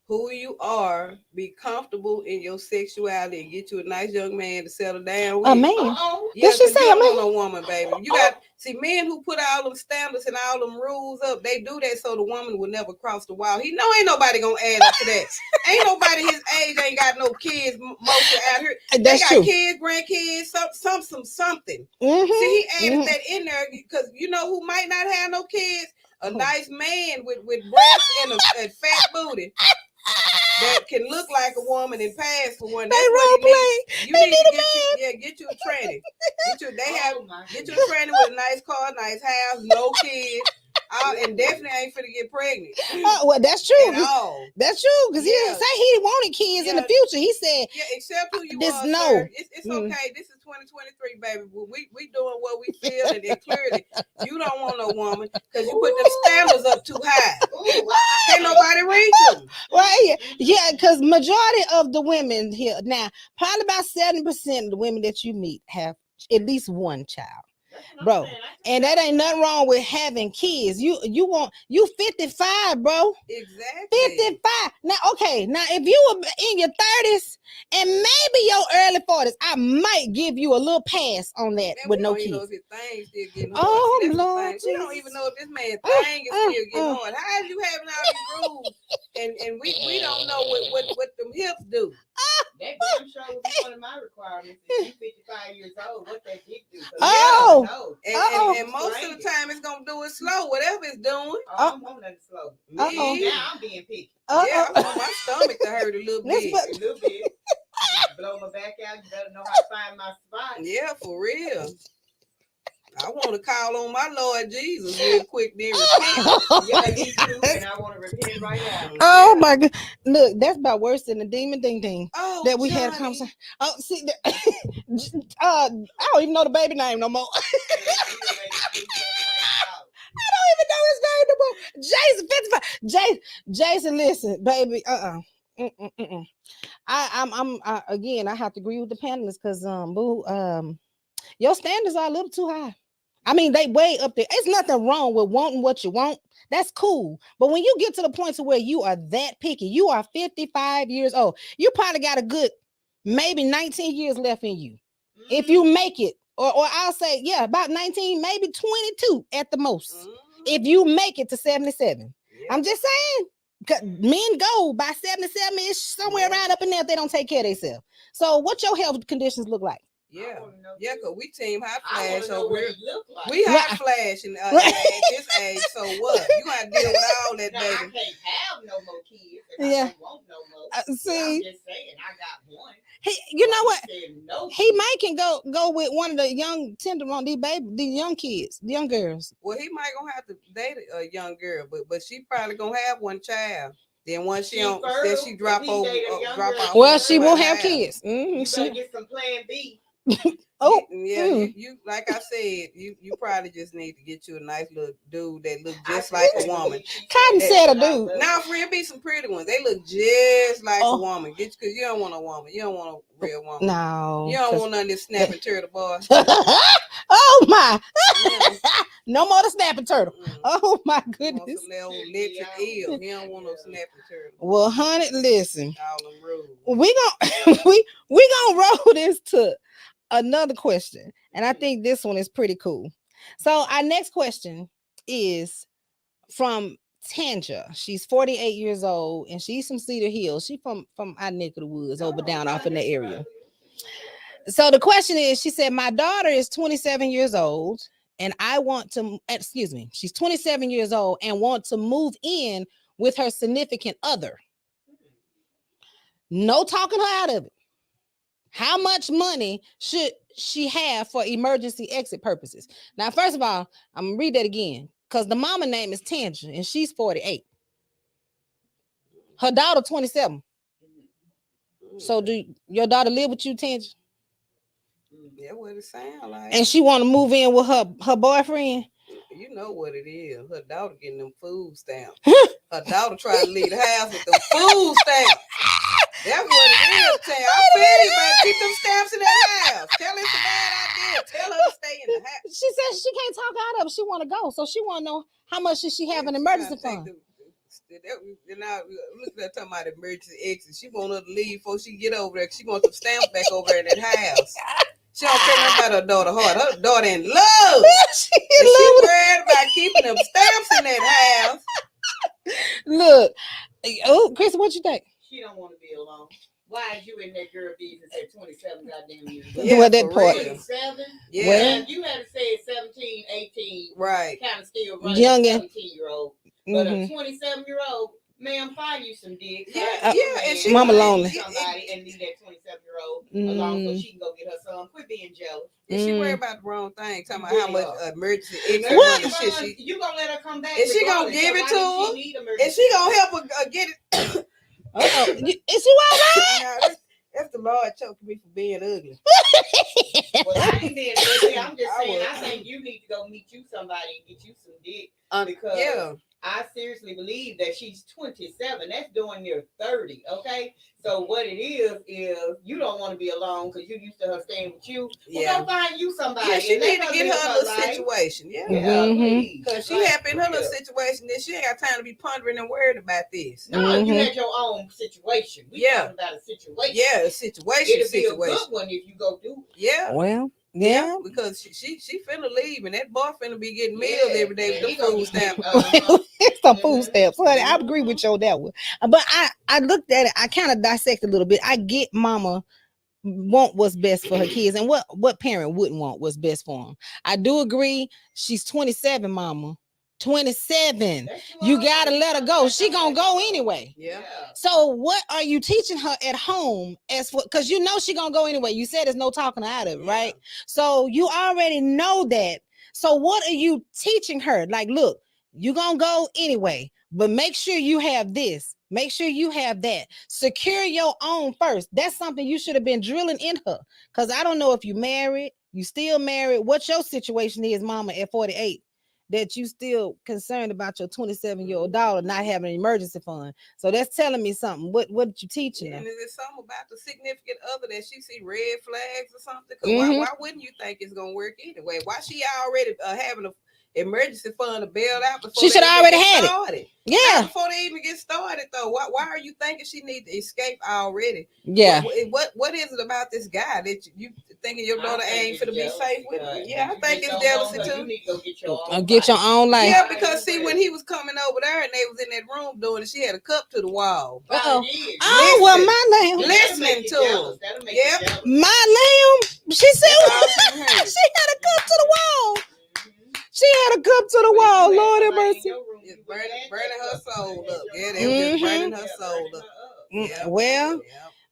who you are, be comfortable in your sexuality, and get you a nice young man to settle down with. A man? Yeah, did she say you a man? don't want no woman, baby. You got see men who put all them standards and all them rules up. They do that so the woman will never cross the wall. He know ain't nobody gonna add up to that. Ain't nobody his age ain't got no kids mostly out here. That's they got true. Kids, grandkids, something. Mm-hmm. See, he added that in there because you know who might not have no kids? A nice man with breasts and a fat booty. That can look like a woman and pass for one. That's what he needs. You need to get you a tranny. Get you a tranny with a nice car, nice house, no kids, and definitely ain't finna get pregnant. Well, that's true. At all. That's true because he didn't say he wanted kids in the future. He said, except who you this are, no. sir. It's okay. This is 2023, baby. We doing what we feel, and then clearly you don't want no woman because you put them standards up too high. Can't nobody reach them. Right? Yeah, because majority of the women here now, probably about 70% of the women that you meet have at least one child. Bro, and that ain't nothing wrong with having kids. You 55, bro. Exactly. 55. Now, okay. Now, if you were in your 30s and maybe your early 40s, I might give you a little pass on that with no kids. We don't even know if his thing still getting hard. Lord, we don't even know if this man's thing is still getting hard. How is you having all these rules and we don't know what them hips do? That damn show was one of my requirements. If you 55 years old, what that dick do? Oh. And most of the time it's gonna do it slow, whatever it's doing. Oh, I don't want nothing slow. Me, Now I'm being picky. yeah, I want my stomach to hurt a little bit. A little bit. Blow my back out. You better know how to find my spot. Yeah, for real. I want to call on my Lord Jesus real quick, then repent. Yeah, me too. And I want to repent right now. Oh my God! Look, that's about worse than the demon ding ding Oh, that we had a conversation. Oh, see, I don't even know the baby name no more. I don't even know his name no more. Jason 55. Jason, listen, baby. Again, I have to agree with the panelists because boo, your standards are a little too high. I mean, they way up there. It's nothing wrong with wanting what you want. That's cool. But when you get to the point to where you are that picky, you are 55 years old. You probably got a good maybe 19 years left in you. If you make it, or I'll say, yeah, about 19, maybe 22 at the most. If you make it to 77. I'm just saying, men go by 77 ish, somewhere around up in there if they don't take care of themselves. So what your health conditions look like? Yeah, because we team high flash over here. Like. We high flash and at this age. So what? You got to deal with all that, baby. I can't have no more kids. Yeah. I don't want no more. See, I'm just saying, I got one. You know what? No he might can go with one of the young tenderoni, these young kids, the young girls. Well, he might gonna have to date a young girl, but she probably gonna have one child. Then once she drop off. Well, she won't have kids. You better get some Plan B. You like I said, you probably just need to get you a nice little dude that look just like a woman. Cotton said a dude. Now, for real, be some pretty ones. They look just like a woman. Because you don't want a woman. You don't want a real woman. No. You don't want none of this snapping turtle boy. Oh my! No more the snapping turtle. Oh my goodness! Some little electric eel. He don't want no snapping turtle. Well, honey, listen. All them rules. We gonna roll this to another question, and I think this one is pretty cool. So our next question is from Tanja. She's 48 years old, and she's from Cedar Hills. She's from our neck of the woods, over down off in the area. So the question is, she said, my daughter is 27 years old, and she's 27 years old and want to move in with her significant other. No talking her out of it. How much money should she have for emergency exit purposes? Now, first of all, I'm gonna read that again because the mama name is Tanja and she's 48. Her daughter 27. So do your daughter live with you, Tanja? Yeah, what it sound like. And she want to move in with her boyfriend? You know what it is. Her daughter getting them food stamps. Her daughter trying to leave the house with them food stamps. That's what it is, Tam. I feel you, man. Keep them stamps in that house. Tell her it's a bad idea. Tell her to stay in the house. She says she can't talk out of it. She want to go. So she want to know how much should she have an emergency fund. Now, look at her talking about emergency exit. She want her to leave before she get over there. She wants some stamps back over there in that house. She don't care nothing about her daughter heart. Her daughter in love. She worried about keeping them stamps in that house. Look. Oh, Chris, what you think? She don't want to be alone. Why is you in that girl business at 27 goddamn years? Yeah, that part. 27? Yeah. Well, you had to say 17, 18. Right. Kind of still running Young a 17-year-old. But a 27-year-old, ma'am, find you some dick. Yeah. And she mama lonely. Somebody and leave that 27-year-old alone so she can go get her son. Quit being jealous. And she worried about the wrong thing. Talking about how much emergency exit money shit you gonna let her come back? Is she gonna give it to her? Is she gonna help her get it? Is you all right? That's the Lord choking me for being ugly. Well, I ain't being ugly. I'm just saying, I think you need to go meet you somebody and get you some dick. Because I seriously believe that she's 27. That's doing near 30. Okay. So what it is you don't want to be alone because you used to her staying with you. Well, go find you somebody. Yeah, she need to get her a little situation. Because she happy in her little situation that she ain't got time to be pondering and worried about this. No, you had your own situation. We talking about a situation. Yeah, a situation. It'll be a good one if you go do it. Yeah. Well. Yeah, because she finna leave and that boy finna be getting meals every day with the food stamp. Some food stamps, honey. I agree with you on that one. But I looked at it. I kind of dissected a little bit. I get mama want what's best for her kids, and what parent wouldn't want what's best for them. I do agree. She's 27, mama. 27. You gotta let her go. She gonna go anyway. Yeah. So what are you teaching her at home as for, because you know she gonna go anyway. You said there's no talking her out of it, right? So you already know that. So what are you teaching her? Like, look, you gonna go anyway, but make sure you have this. Make sure you have that. Secure your own first. That's something you should have been drilling in her. Because I don't know if you married, you still married, what your situation is, mama, at 48, that you still concerned about your 27-year-old daughter not having an emergency fund. So that's telling me something. What did you teaching her? And is it something about the significant other that she see red flags or something? Because why wouldn't you think it's gonna work anyway? Why she already having a emergency fund to bail out before she should already had started? Yeah. Not before they even get started though. Why are you thinking she needs to escape already? Yeah. What is it about this guy that you thinking your daughter ain't finna be safe with? Yeah, I think it's jealousy too. You need to go get your own Get your own life. Yeah, because see, when he was coming over there and they was in that room doing it, she had a cup to the wall. Oh, well, my lamb. Listening to him. Yep. My lamb. She said she had a cup to the wall. She had a cup to the wall. Lord have mercy. It's burning her soul up. Yeah, they were just burning her soul up. Yeah.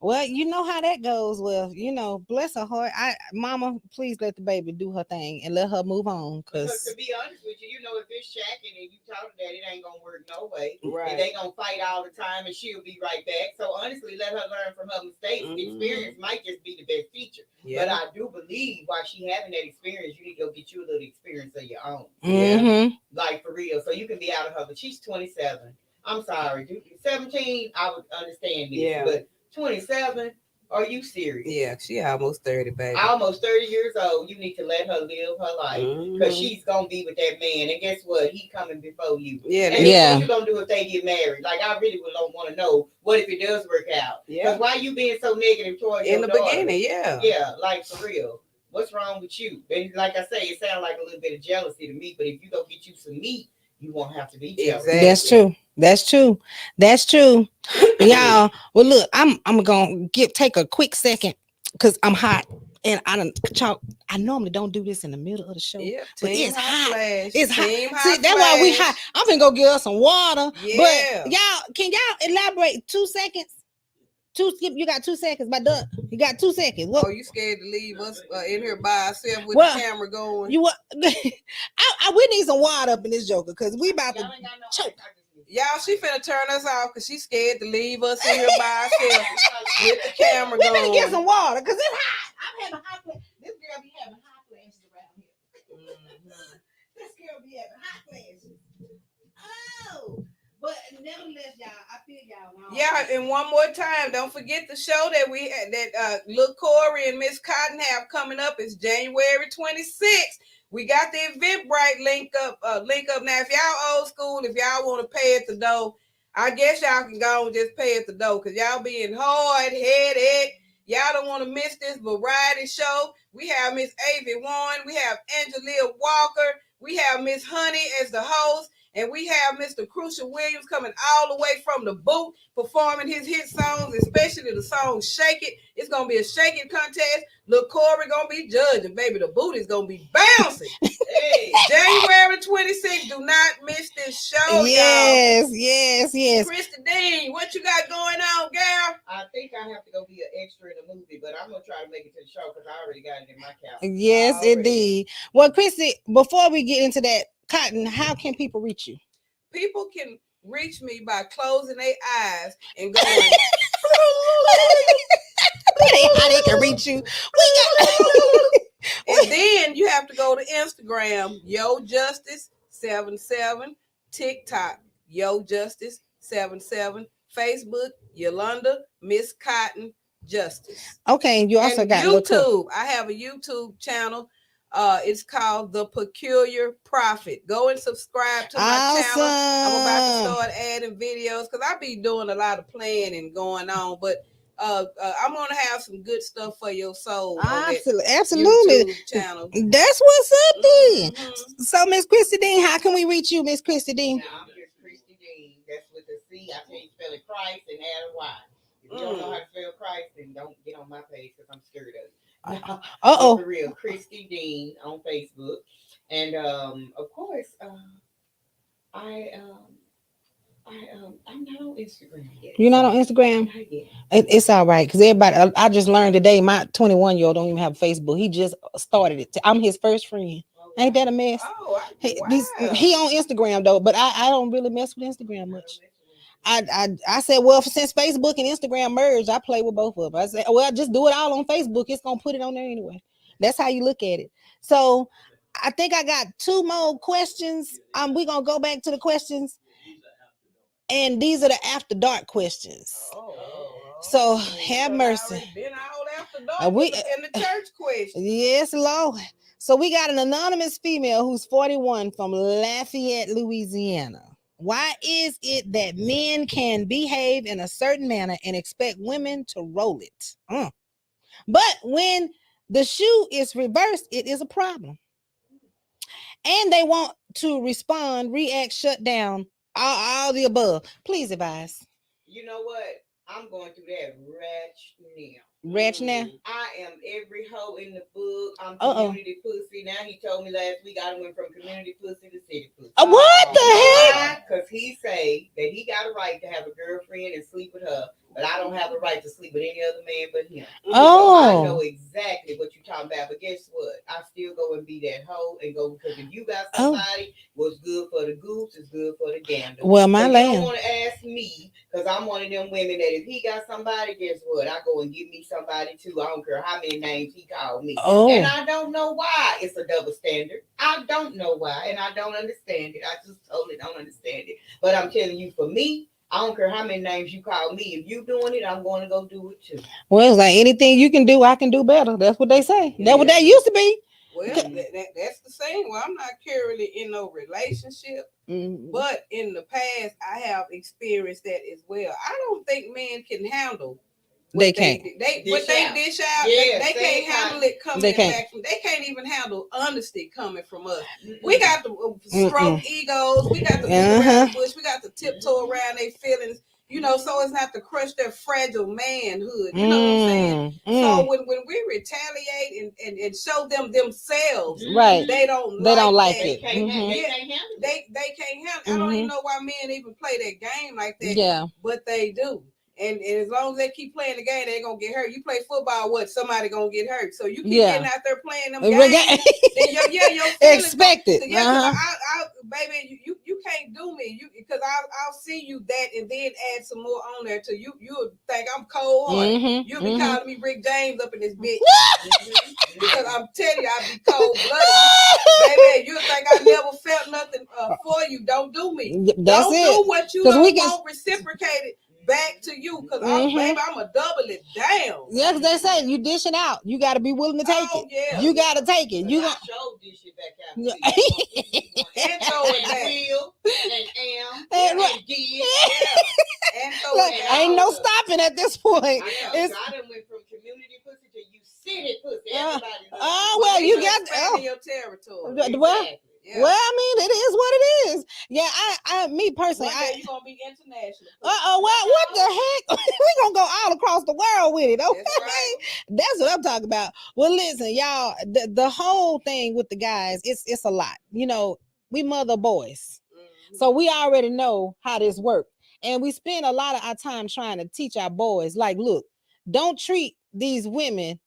Well, you know how that goes. Well, you know, bless her heart. Mama, please let the baby do her thing and let her move on. Because to be honest with you, you know, if it's shacking and you talk to that, it ain't gonna work no way. Right. They gonna fight all the time, and she'll be right back. So honestly, let her learn from her mistakes. Experience might just be the best teacher. Yeah. But I do believe while she having that experience, you need to go get you a little experience of your own. Yeah. Like for real. So you can be out of her. But she's 27. I'm sorry, dude. 17, I would understand this. Yeah. But 27, are you serious? Yeah, she almost 30, baby. Almost 30 years old. You need to let her live her life because she's gonna be with that man. And guess what? He coming before you. Yeah, and what you gonna do if they get married? Like I really would want to know what if it does work out. Yeah. Because why you being so negative towards in your the daughter? Beginning? Yeah. Yeah, like for real. What's wrong with you? And like I say, it sounds like a little bit of jealousy to me. But if you go get you some meat, you won't have to be jealous. Exactly. That's true. That's true. That's true. Y'all, well, look, I'm gonna take a quick second because I'm hot and I normally don't do this in the middle of the show, but it's hot. It's hot. See, that's why we hot. I'm gonna go get us some water. Yeah. But y'all, can y'all elaborate 2 seconds? You got 2 seconds, my duck. You got 2 seconds. What? Oh, you scared to leave us in here by ourselves with the camera going? You what? We need some water up in this joker because we about to choke. Y'all, she finna turn us off because she's scared to leave us in here by ourselves with the camera going. We finna get some water because it's hot. I'm having hot flashes. This girl be having hot flashes around here. This girl be having hot flashes. Oh. But nevertheless, y'all, I feel y'all wrong. Yeah, and one more time, don't forget the show that we had that Lil Corey and Miss Cotton have coming up. It's January 26th. We got the Eventbrite link up now. If y'all old school, if y'all want to pay at the door, I guess y'all can go and just pay at the door because y'all being hard-headed. Y'all don't want to miss this variety show. We have Miss Avie Warren. We have Angelia Walker. We have Miss Honey as the host. And we have Mr. Crucial Williams coming all the way from the boot, performing his hit songs, especially the song Shake It. It's going to be a shaking contest. Lil Corey going to be judging, baby. The boot is going to be bouncing. Hey, January 26th. Do not miss this show, y'all. Yes. Christy Dean, what you got going on, girl? I think I have to go be an extra in the movie, but I'm going to try to make it to the show because I already got it in my calendar. Yes, indeed. Well, Christy, before we get into that, Cotton, how can people reach you? People can reach me by closing their eyes and going. How they can reach you? And then you have to go to Instagram, Yo Justice 77, TikTok, Yo Justice 77, Facebook, Yolanda Miss Cotton Justice. Okay, and you also got YouTube. I have a YouTube channel. It's called The Peculiar Prophet. Go and subscribe to my channel. I'm about to start adding videos because I be doing a lot of planning going on, but I'm gonna have some good stuff for your soul. Absolutely. Channel. That's what's up then. So Miss Christy Dean, how can we reach you, Miss Christy Dean? I'm just Christy I tell you, spell it Christ and add a Y. If you don't know how to spell Christ, then don't get on my page because I'm scared of it. No, but for real, Christy Dean on Facebook, and of course, I I'm not on Instagram yet. You're not on Instagram? Not yet. It's all right because everybody. I just learned today. My 21-year-old don't even have Facebook. He just started it. I'm his first friend. Ain't that a mess? Oh, wow. He on Instagram though, but I don't really mess with Instagram much. I said, well, since Facebook and Instagram merged, I play with both of them. I said, well, just do it all on Facebook. It's gonna put it on there anyway. That's how you look at it. So I think I got two more questions. We're gonna go back to the questions. And these are the after dark questions. So have mercy. Been all after dark in the church question. Yes, Lord. So we got an anonymous female who's 41 from Lafayette, Louisiana. Why is it that men can behave in a certain manner and expect women to roll it? But when the shoe is reversed, it is a problem. And they want to respond, react, shut down, all the above. Please advise. You know what? I'm going through that now. I am every hoe in the book. I'm community pussy. Now he told me last week I went from community pussy to city pussy. What the heck? Because he say that he got a right to have a girlfriend and sleep with her, but I don't have a right to sleep with any other man but him. So I know exactly what you're talking about. But guess what? I still go and be that hoe and go, because if you got somebody, what's good for the goose is good for the gander. Well, my so land. You don't want to ask me, because I'm one of them women that if he got somebody, guess what? I go and give me somebody too. I don't care how many names he called me. And I don't know why it's a double standard. I don't know why, and I don't understand it. I just totally don't understand it. But I'm telling you, for me, I don't care how many names you call me. If you doing it, I'm going to go do it too. Well, it's like anything you can do, I can do better. That's what they say. That's what they used to be. Well, that's the same. Well, I'm not currently in no relationship, but in the past, I have experienced that as well. I don't think men can handle. They can't. They dish out. They can't handle it coming back. They can't even handle honesty coming from us. We got to stroke egos. We got to beat around the bush. We got to tiptoe around their feelings. You know, so as not to crush their fragile manhood. You know what I'm saying? So when we retaliate and show them themselves, right? They don't like it. They can't handle it. I don't even know why men even play that game like that. Yeah, but they do. And as long as they keep playing the game, they ain't gonna get hurt. You play football, somebody gonna get hurt. So you keep getting out there playing them games. Then your expect it. Baby, you can't do me. Because I'll see you that and then add some more on there till you'll think I'm cold hearted. You'll be calling me Rick James up in this bitch. Because I'm telling you, I be cold blooded. Baby, you'll think I never felt nothing for you. Don't do me. Don't do what you don't want reciprocated back to you, because baby, I'm gonna double it down. Yeah, because they say you dish it out. You got to be willing to take it. Yeah. You got to take it. You got to dish it back out. And throw it back. And did. Yeah. And throw it out. Ain't no stopping at this point. I done went from community pussy to you city pussy. Everybody well, you got your territory. Well, yeah. Well, I mean, it is what it is. Yeah, I me personally, you're gonna be international. What the heck? We gonna go all across the world with it. Okay, that's what I'm talking about. Well, listen, y'all, the whole thing with the guys, it's a lot. You know, we mother boys, so we already know how this works, and we spend a lot of our time trying to teach our boys, like, look, don't treat these women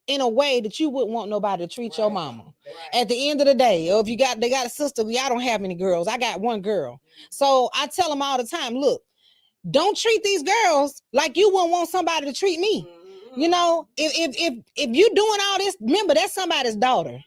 in a way that you wouldn't want nobody to treat your mama. At the end of the day, or if they got a sister, y'all don't have any girls. I got one girl. So I tell them all the time, look, don't treat these girls like you wouldn't want somebody to treat me. You know, if you doing all this, remember that's somebody's daughter.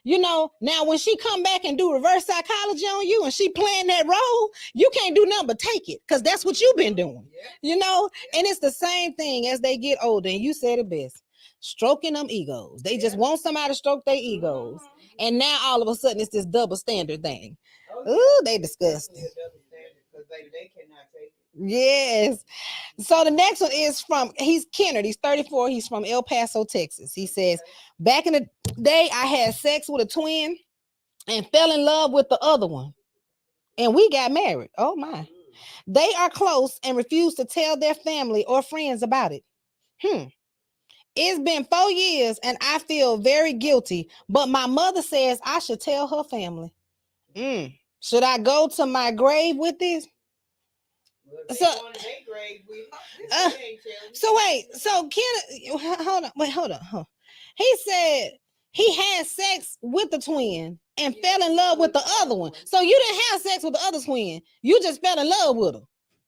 You know, now when she come back and do reverse psychology on you and she playing that role, you can't do nothing but take it, because that's what you've been doing. You know, and it's the same thing as they get older. And you said it best. Stroking them egos. They just want somebody to stroke their egos. And now all of a sudden it's this double standard thing. Ooh, they disgusting. They cannot take it. Yes. So the next one is he's Kennard. He's 34. He's from El Paso, Texas. He says, back in the day, I had sex with a twin and fell in love with the other one. And we got married. Oh my. They are close and refuse to tell their family or friends about it. It's been 4 years and I feel very guilty, but my mother says I should tell her family. Should I go to my grave with this? So wait, so hold on. He said he had sex with the twin and fell in love with the other one. So you didn't have sex with the other twin. You just fell in love with her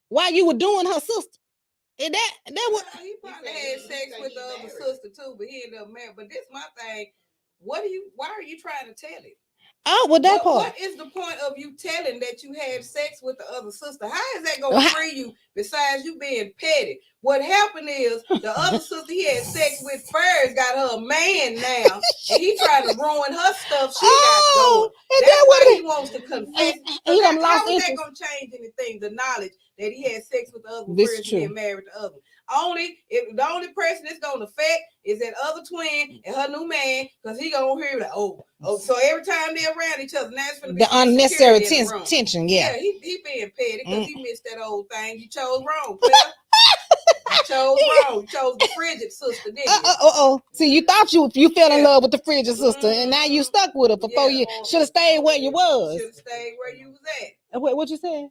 while you were doing her sister. And that was he probably had sex with the other sister too, but he ended up married. But this my thing. Why are you trying to tell it? Oh, well, that part. What is the point of you telling that you had sex with the other sister? How is that going to free you besides you being petty? What happened is the other sister he had sex with first got her a man now, and he trying to ruin her stuff she got going. That's why he wants to confess. How is that going to change anything? The knowledge that he had sex with the other person and married the other. The only person it's gonna affect is that other twin and her new man, because he gonna hear like, oh, so every time they're around each other, now it's gonna be the unnecessary tension. Yeah, he being petty because he missed that old thing. You chose wrong, Claire. You chose wrong. You chose the frigid sister, didn't you? See, you thought you fell in love with the frigid sister, and now you stuck with her for 4 years. Should have stayed where you was. Should have stayed where you was at. What you said?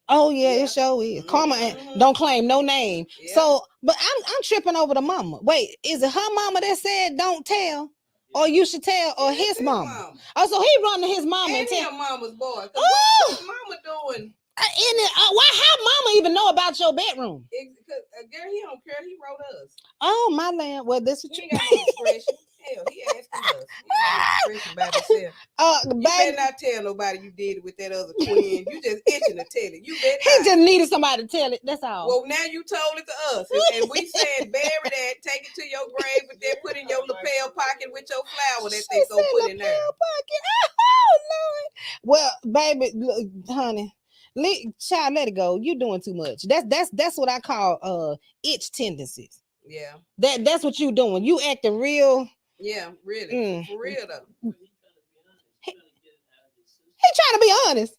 Oh yeah, it sure is. Karma don't claim no name. Yeah. So, but I'm tripping over the mama. Wait, is it her mama that said don't tell, or you should tell, or his mama? Oh, so he run to his mama and tell mama's boy. What's mama doing? Why? How mama even know about your bedroom? Girl, he don't care. He wrote us. Oh my land. Well, this is he ain't got no expression. Hell, he asking us. He ain't about himself. You better not tell nobody you did it with that other twin. You just itching to tell it. You better he just needed somebody to tell it. That's all. Well, now you told it to us, and we said bury that, take it to your grave, but then put in your lapel pocket with your flower that they go put in there. Pocket. Oh Lord. Well, baby, look, honey. Child, let it go. You doing too much. That's what I call itch tendencies. Yeah. That's what you doing. You acting real. Yeah, really. For real though. He trying to be honest.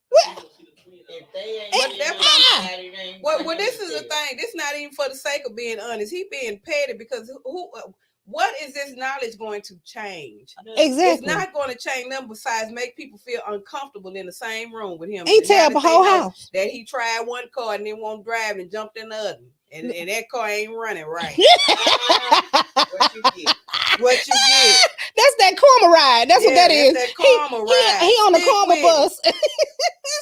Well, this is the thing. This not even for the sake of being honest. He being petty because what is this knowledge going to change? Exactly. It's not going to change them besides make people feel uncomfortable in the same room with him. He tell the whole house that he tried one car and then won't drive and jumped in the other. And that car ain't running right. What you get? That's that karma ride. That's what that is. That karma ride. He on the karma bus.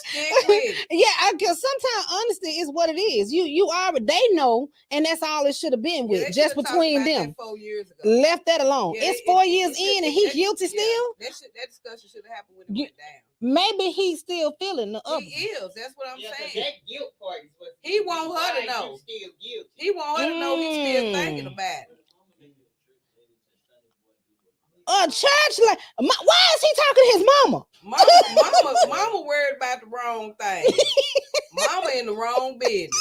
Stick with it. Yeah, because sometimes honesty is what it is. You already they know, and that's all it should have been with, just between them. 4 years ago. Left that alone. It's 4 years in, and he guilty still. That discussion should have happened when it went down. Maybe he's still feeling the other. He is. That's what I'm saying. That guilt part is what he want her to know. He want her to know he's still thinking about it. Church, like, why is he talking to his mama? Mama worried about the wrong thing. Mama in the wrong business.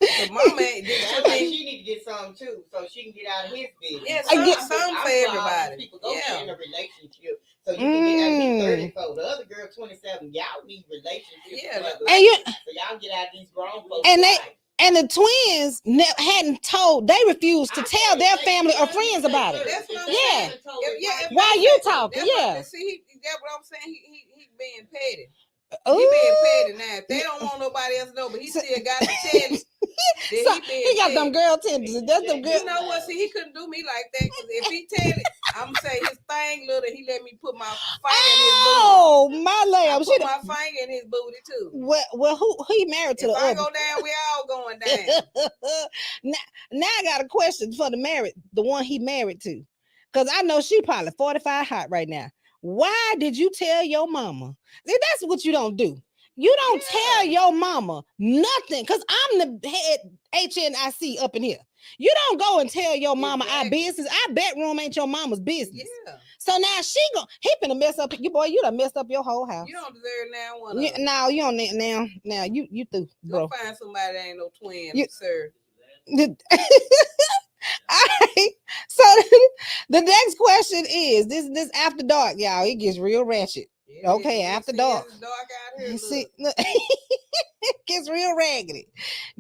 So mama, she need to get some too, so she can get out of his business. Yeah, some for everybody. People go in a relationship, so you can get out of 34. The other girl, 27. Y'all need relationships. Yeah, so y'all get out of these grown folks. And the twins hadn't told. They refused to tell their family or friends about it. That's what I'm saying. Why you talking? See, that's what I'm saying. He being petty. He being petty now. If they don't want nobody else to know, but he still got to tell it. So he got them girl tendencies. That's them girl. You know what? See, he couldn't do me like that because if he tell it, I'm gonna say his thing little. He let me put my finger in his booty. Oh my lamb! I put my finger in his booty too. Well, who he married to? If the I other? Go down, we all going down. now I got a question for the one he married to, because I know she probably 45 hot right now. Why did you tell your mama? See, that's what you don't do. You don't tell your mama nothing, because I'm the head HNIC up in here. You don't go and tell your mama our business. Our bedroom ain't your mama's business. Yeah. So now he finna mess up you, boy. You done messed up your whole house. You don't deserve now one. No, you don't now. You through, bro. Go find somebody that ain't no twin, sir. All right. So the next question is this after dark, y'all. It gets real ratchet. Okay, after dark. It's dark out here. See, Look. look, gets real raggedy.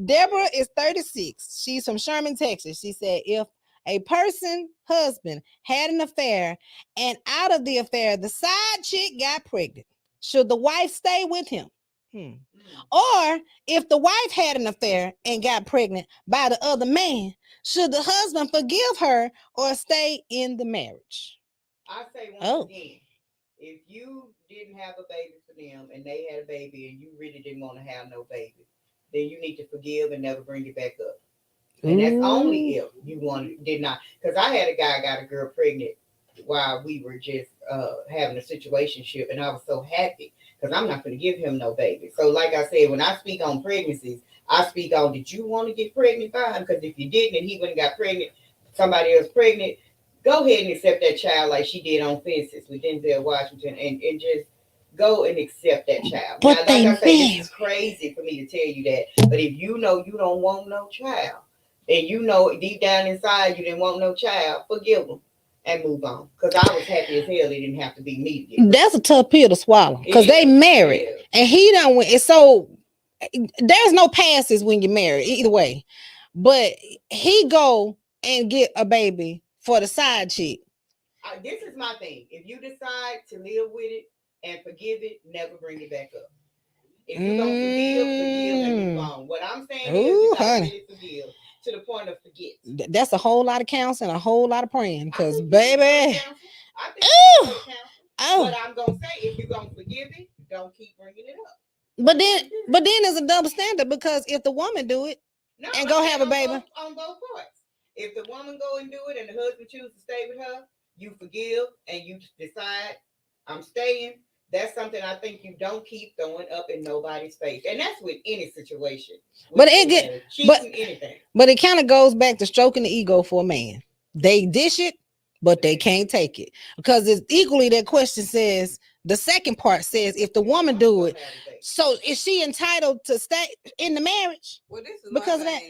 Deborah is 36. She's from Sherman, Texas. She said, if a person husband had an affair and out of the affair the side chick got pregnant, should the wife stay with him? Or if the wife had an affair and got pregnant by the other man, should the husband forgive her or stay in the marriage? I say once again, if you didn't have a baby for them and they had a baby and you really didn't want to have no baby, then you need to forgive and never bring it back up. And that's only if you did not. Because I had a guy got a girl pregnant while we were just having a situationship, and I was so happy because I'm not going to give him no baby. So, like I said, when I speak on pregnancies, I speak on, did you want to get pregnant? Fine. Because if you didn't and he went and got pregnant, somebody else pregnant, go ahead and accept that child like she did on Fences with Denzel Washington, and just go and accept that child. But now, like I say, this is crazy for me to tell you that. But if you know you don't want no child, and you know deep down inside you didn't want no child, forgive them and move on. Because I was happy as hell it didn't have to be me to get. That's a tough pill to swallow. Because they married. And he don't win. So there's no passes when you're married, either way. But he go and get a baby for the side chick. This is my thing. If you decide to live with it and forgive it, never bring it back up. If you're going to forgive and move on. What I'm saying is you got to really forgive to the point of forget. That's a whole lot of counseling, a whole lot of praying. Because, baby. I think but I'm going to say, if you're going to forgive it, don't keep bringing it up. But then there's a double standard, because if the woman do it and go have a baby. On both parts. If the woman go and do it and the husband chooses to stay with her, you forgive and you decide, I'm staying. That's something I think you don't keep throwing up in nobody's face. And that's with any situation. But it kind of goes back to stroking the ego for a man. They dish it, but they can't take it. Because it's equally, that question says, the second part says, if the woman do it, so is she entitled to stay in the marriage? Well, this is because of that.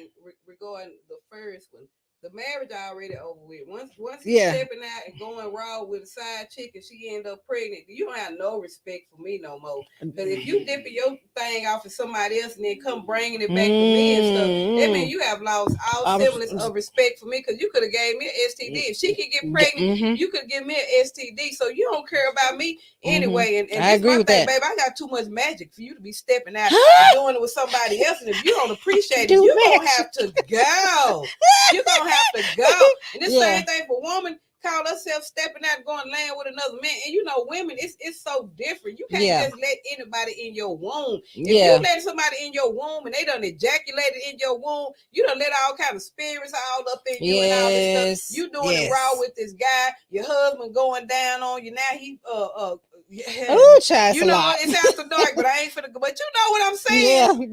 Regarding the first one. The marriage already over with. Once he's stepping out and going raw with a side chick and she end up pregnant, you don't have no respect for me no more. Because if you dipping your thing off of somebody else and then come bringing it back to me and stuff, that means you have lost all semblance of respect for me, because you could have gave me an STD. If she could get pregnant, you could give me an STD. So you don't care about me anyway. And I agree with that. Baby, I got too much magic for you to be stepping out and doing it with somebody else. And if you don't appreciate it, you're going to have to go. You're going to have to go. And this same thing for woman, call herself stepping out, going land with another man. And you know, women, it's so different. You can't just let anybody in your womb. If you let somebody in your womb and they done ejaculated in your womb, you done let all kind of spirits all up in you and all this stuff. You doing it raw with this guy, your husband going down on you. Now he child, you know, it sounds so dark, but I ain't finna go. But you know what I'm saying?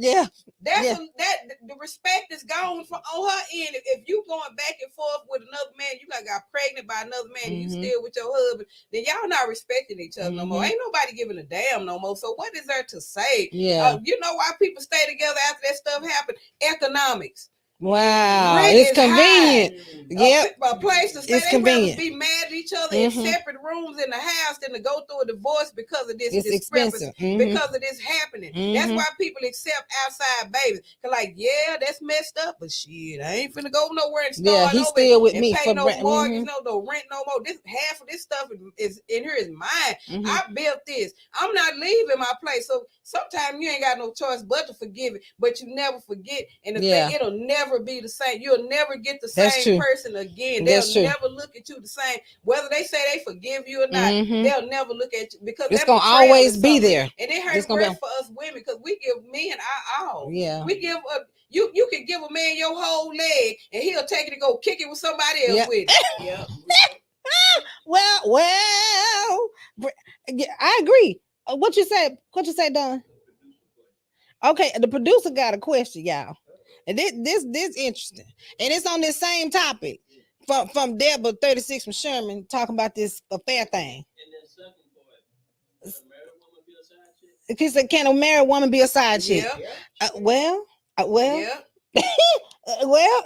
The respect is gone from on her end. If you going back and forth with another man, you got pregnant by another man, you still with your husband, then y'all not respecting each other no more. Ain't nobody giving a damn no more. So what is there to say? You know why people stay together after that stuff happened? Economics. Wow, it's convenient. A place to stay. It's convenient. Be mad at each other in separate rooms in the house than to go through a divorce because of this. It's expensive. Because of this happening. That's why people accept outside babies. Cause like, that's messed up, but shit, I ain't finna go nowhere and start he's still with me for no mortgage, no rent, no more. This half of this stuff is in here is mine. I built this. I'm not leaving my place. So sometimes you ain't got no choice but to forgive it, but you never forget. And the thing, it'll never be the same. You'll never get the same person again. They'll never look at you the same. Whether they say they forgive you or not, they'll never look at you, because it's gonna always be there. And it hurts worse for us women, because we give men our all. We give you can give a man your whole leg and he'll take it and go kick it with somebody else with it. Well, I agree. What you say, Don? Okay, the producer got a question, y'all. And this interesting, and it's on this same topic from Deborah 36 from Sherman, talking about this affair thing. And then second part, He said, can a married woman be a side chick? Well,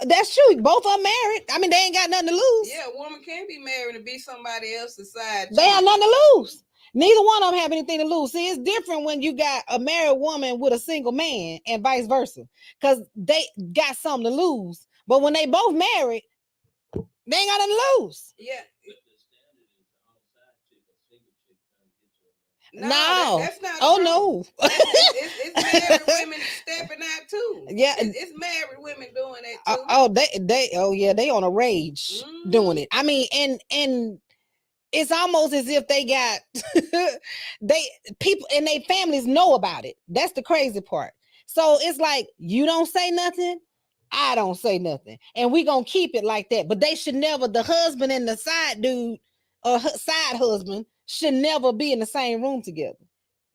that's true. Both are married. I mean, they ain't got nothing to lose. A woman can be married and be somebody else's side chick. They have nothing to lose. Neither one of them have anything to lose. See, it's different when you got a married woman with a single man and vice versa, because they got something to lose. But when they both married, they ain't got nothing to lose. Yeah. But the standard is the outside chick or single chick trying to get you. No. That's not Oh true. no. It's married women stepping out too. Yeah. It's married women doing that too. They on a rage doing it. I mean, and it's almost as if they got they people and their families know about it. That's the crazy part. So it's like, you don't say nothing, I don't say nothing, and we gonna keep it like that. But they should never, the husband and the side dude or side husband should never be in the same room together.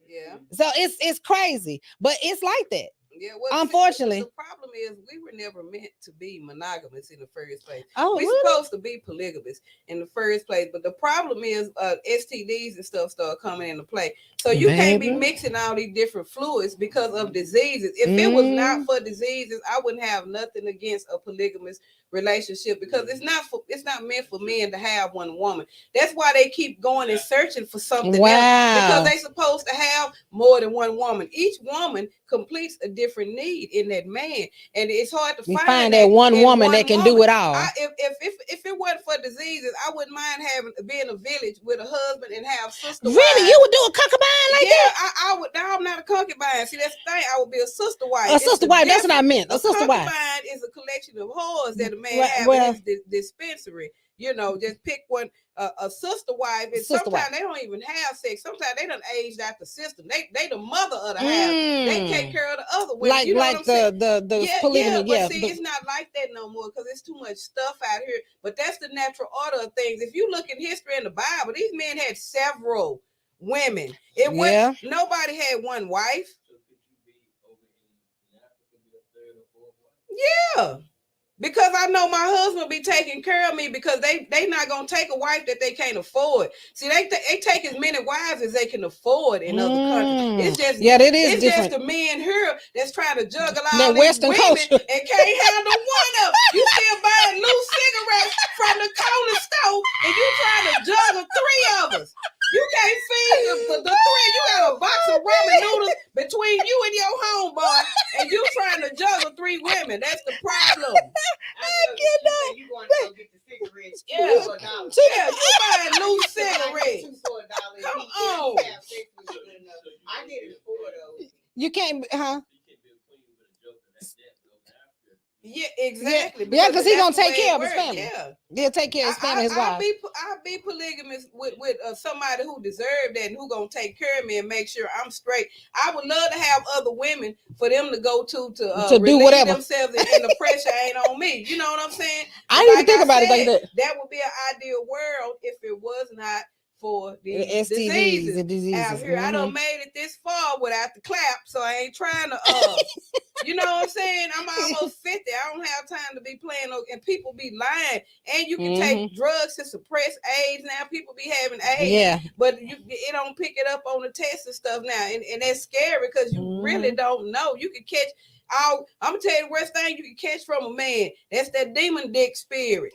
Yeah. So it's crazy, but it's like that. Yeah, well, unfortunately, the problem is we were never meant to be monogamous in the first place. Oh, we're really? supposed to be polygamous in the first place, but the problem is STDs and stuff start coming into play. So you can't be mixing all these different fluids because of diseases. If it was not for diseases, I wouldn't have nothing against a polygamous relationship, because it's not meant for men to have one woman. That's why they keep going and searching for something else, because they're supposed to have more than one woman. Each woman completes a different need in that man, and it's hard to find that one woman that can do it all. If it wasn't for diseases, I wouldn't mind being a village with a husband and have sister Really? wives. You would do a concubine like that? I would. Now I'm not a concubine. See, that's the thing. I would be a sister wife. A sister wife. That's what I meant. A sister wife. Concubine is a collection of whores that a man have in his dispensary. You know, just pick one. A sister wife, and sometimes they don't even have sex. Sometimes they done aged out the system. They the mother of the house. They take care of the other women. Like, you know what I'm saying? the polygamy. But see, it's not like that no more, because it's too much stuff out here. But that's the natural order of things. If you look in history in the Bible, these men had several women. It was nobody had one wife. So could you be over in Africa, be a third or fourth wife? Yeah. Because I know my husband be taking care of me, because they not gonna take a wife that they can't afford. See, they take as many wives as they can afford in other countries. It's just it's different. Just the men here that's trying to juggle all these Western women culture and can't handle one of them. You still buying loose cigarettes from the corner store, and you trying to juggle three of us. You can't feed the three. You got a box of ramen noodles between you and your homeboy, and you trying to juggle three women. That's the problem. You going to go get the cigarettes? Yeah, for $1. Yeah, you buying loose cigarettes. Two for $1. Come on. I did it for those. You can't, huh? Yeah, exactly. Yeah, because he's gonna take care of his family. Yeah, he'll take care of his family. His wife. I'll be polygamous with somebody who deserved that and who gonna take care of me and make sure I'm straight. I would love to have other women for them to go to do whatever themselves, and the pressure ain't on me. You know what I'm saying? I didn't even think about it like that. That would be an ideal world if it was not for the STDs and diseases out here. I done made it this far without the clap, so I ain't trying to you know what I'm saying? I'm almost 50. I don't have time to be playing, and people be lying. And you can take drugs to suppress AIDS now. People be having AIDS, but it don't pick it up on the test and stuff now, and that's scary, because you really don't know. You can catch. I'm gonna tell you the worst thing you can catch from a man. That's that demon dick spirit.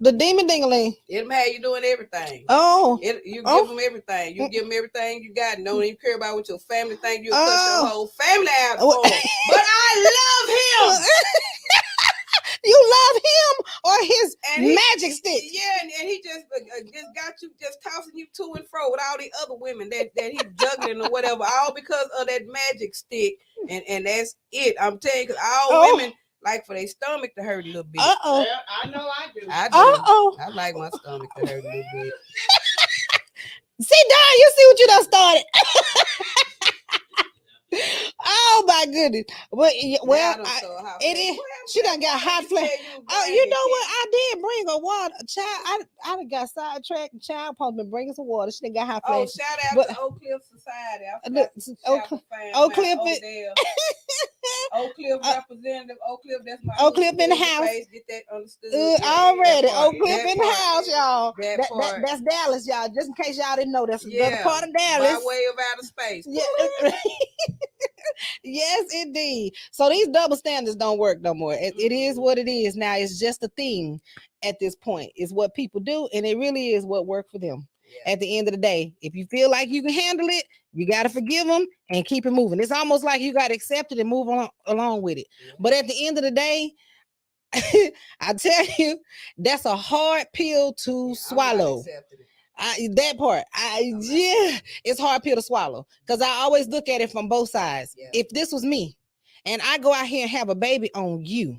The demon dingaling. It'll have you doing everything. You give them everything. You give them everything you got, and don't even care about what your family think. You'll cut your whole family out for him. But I love him. You love him or his magic stick? Yeah, and he just got you just tossing you to and fro with all the other women that he's juggling or whatever, all because of that magic stick. And that's it. I'm telling you, because all women like for their stomach to hurt a little bit. Well, I know I do. I like my stomach to hurt a little bit. See, Don, you see what you done started. Oh my goodness! Well, it is. She done got hot flash. Oh, you know what? I did bring her water, child. I done got sidetracked. Child, supposed to bring us some water. She done got hot flash. Shout out to Oak Cliff Society. Oak Cliff, Oak Cliff representative. Oak Cliff, that's my Oak Cliff in the house. Get that understood. Already, Oak Cliff in the house, y'all. That's Dallas, y'all. Just in case y'all didn't know, that's another part of Dallas. By way of outer space. Yeah. Yes, indeed. So these double standards don't work no more. It is what it is now. It's just a thing at this point. It's what people do, and it really is what worked for them. Yeah. At the end of the day, if you feel like you can handle it, you got to forgive them and keep it moving. It's almost like you got to accept it and move on along with it. Yeah. But at the end of the day, I tell you, that's a hard pill to swallow. That part, it's hard pill to swallow because I always look at it from both sides. Yeah. If this was me, and I go out here and have a baby on you,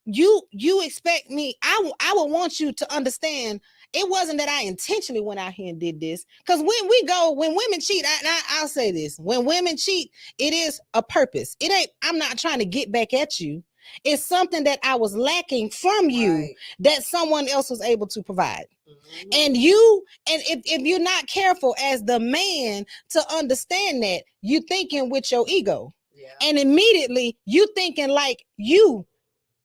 you expect me? I would want you to understand. It wasn't that I intentionally went out here and did this. Because when women cheat, I'll say this: when women cheat, it is a purpose. It ain't. I'm not trying to get back at you. It's something that I was lacking from you Right. that someone else was able to provide. Mhm. And if you're not careful as the man to understand that, you thinking with your ego. Yeah. And immediately you thinking like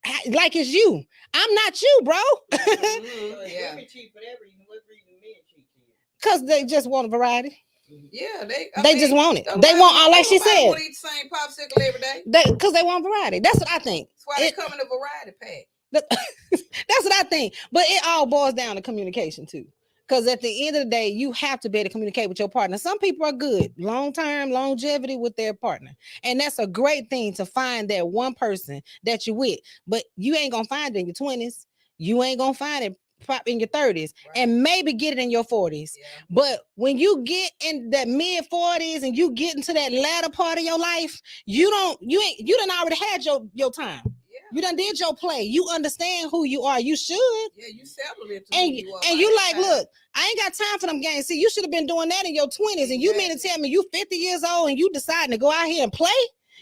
it's you. I'm not you, bro. Mhm. So if Yeah. women cheat for that reason, what reason men cheat for you? Because they just want variety. Yeah, They just want it. don't They want, nobody- like she nobody said, wanna eat the same popsicle every day. because they want variety. That's what I think. That's why they come in a variety pack. That's what I think. But it all boils down to communication too. Because at the end of the day, you have to be able to communicate with your partner. Some people are good, long-term longevity with their partner. And that's a great thing to find that one person that you're with. But you ain't gonna find it in your 20s. You ain't gonna find it in your 30s, Right. and maybe get it in your 40s. Yeah. But when you get in that mid 40s and you get into that latter part of your life, you done already had your time. Yeah. You done did your play. You understand who you are. You should. Yeah, you settled into And who you are. and you like, look, I ain't got time for them games. See, you should have been doing that in your 20s. And you mean to tell me you 50 years old and you deciding to go out here and play?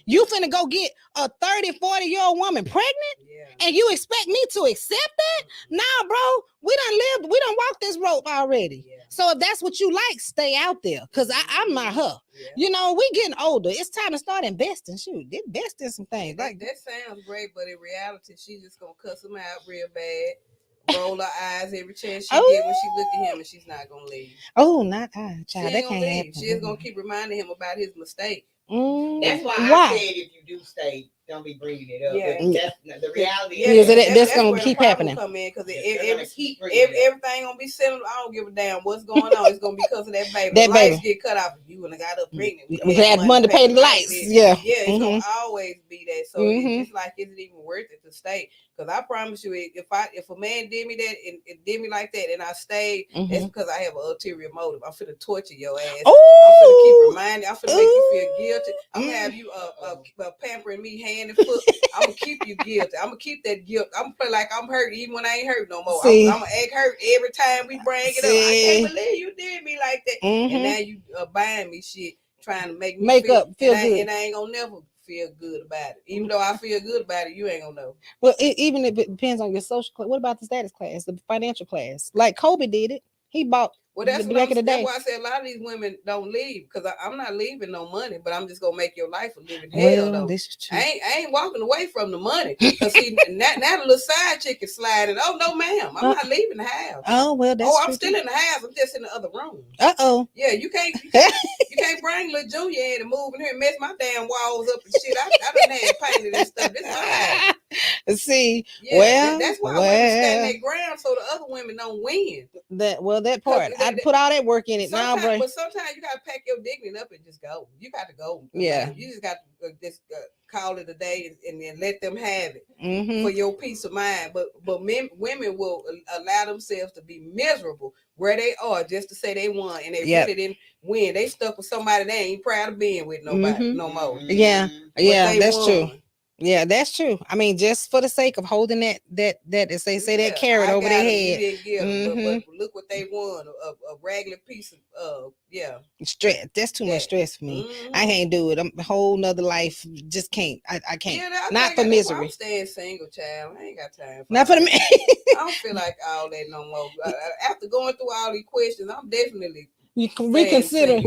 You finna go get a 30, 40-year-old woman pregnant? Yeah. And you expect me to accept that? Nah, bro. We done walked this rope already. Yeah. So if that's what you like, stay out there. Because I'm not her. Yeah. You know, we getting older. It's time to start investing. Shoot, invest in some things. That sounds great, but in reality, she's just gonna cuss him out real bad, roll her eyes every chance she get when she look at him, and she's not gonna leave. Oh, not I, She child. ain't That gonna can't leave. happen. She's gonna keep reminding him about his mistake. That's why I said if you do stay, don't be bringing it up. Yeah. That's the reality. Yeah, that's gonna where keep the problem happening. Come in because everything gonna be settled. I don't give a damn what's going on. It's gonna be because of that baby. That the lights baby. get cut off. You and I got up pregnant. We had money to pay the lights. Yeah. It's gonna always be that. So it's like, is it even worth it to stay? Because I promise you, if a man did me that and did me like that, and I stayed, that's because I have an ulterior motive. I'm finna torture your ass. I'm finna keep reminding. I'm finna make you feel guilty. I'm gonna have you pampering me hand and foot. I'm gonna keep you guilty. I'm gonna keep that guilt. I'm gonna feel like I'm hurt even when I ain't hurt no more. I'm gonna act hurt every time we bring it up. I can't believe you did me like that. And now you buying me shit, trying to make me feel good. And I ain't gonna never feel good about it. Even though I feel good about it, you ain't gonna know. Well, even if it depends on your social class. What about the status class, the financial class? Like Kobe did it. He bought. Well, that's back in the day. That's why I said a lot of these women don't leave, because I'm not leaving no money, but I'm just gonna make your life a living hell. Though this is true. I ain't walking away from the money, because see now the little side chick is sliding. Oh no, ma'am, I'm not leaving the house. Oh well, that's I'm still in the house. I'm just in the other room. Yeah, you can't bring little Junior in and move in here and mess my damn walls up and shit. I done had painted and stuff. This is my house. See, that's why women stand their ground so the other women don't win. That part. I put all that work in it now, bro. But sometimes you gotta pack your dignity up and just go. You got to go. Yeah. You just got to just call it a day and then let them have it for your peace of mind. But women will allow themselves to be miserable where they are just to say they won, and they really didn't win. They stuck with somebody they ain't proud of being with nobody no more. Yeah, that's true. Yeah, that's true. I mean, just for the sake of holding that as they say, that carrot over their head. You didn't get them, but look what they won, a regular piece of stress. That's too much stress for me. I can't do it. I'm a whole nother life. Just can't. I can't. Not for misery. I'm staying single, child. I ain't got time for not for the man. I don't feel like all that no more. After going through all these questions, I'm definitely reconsider.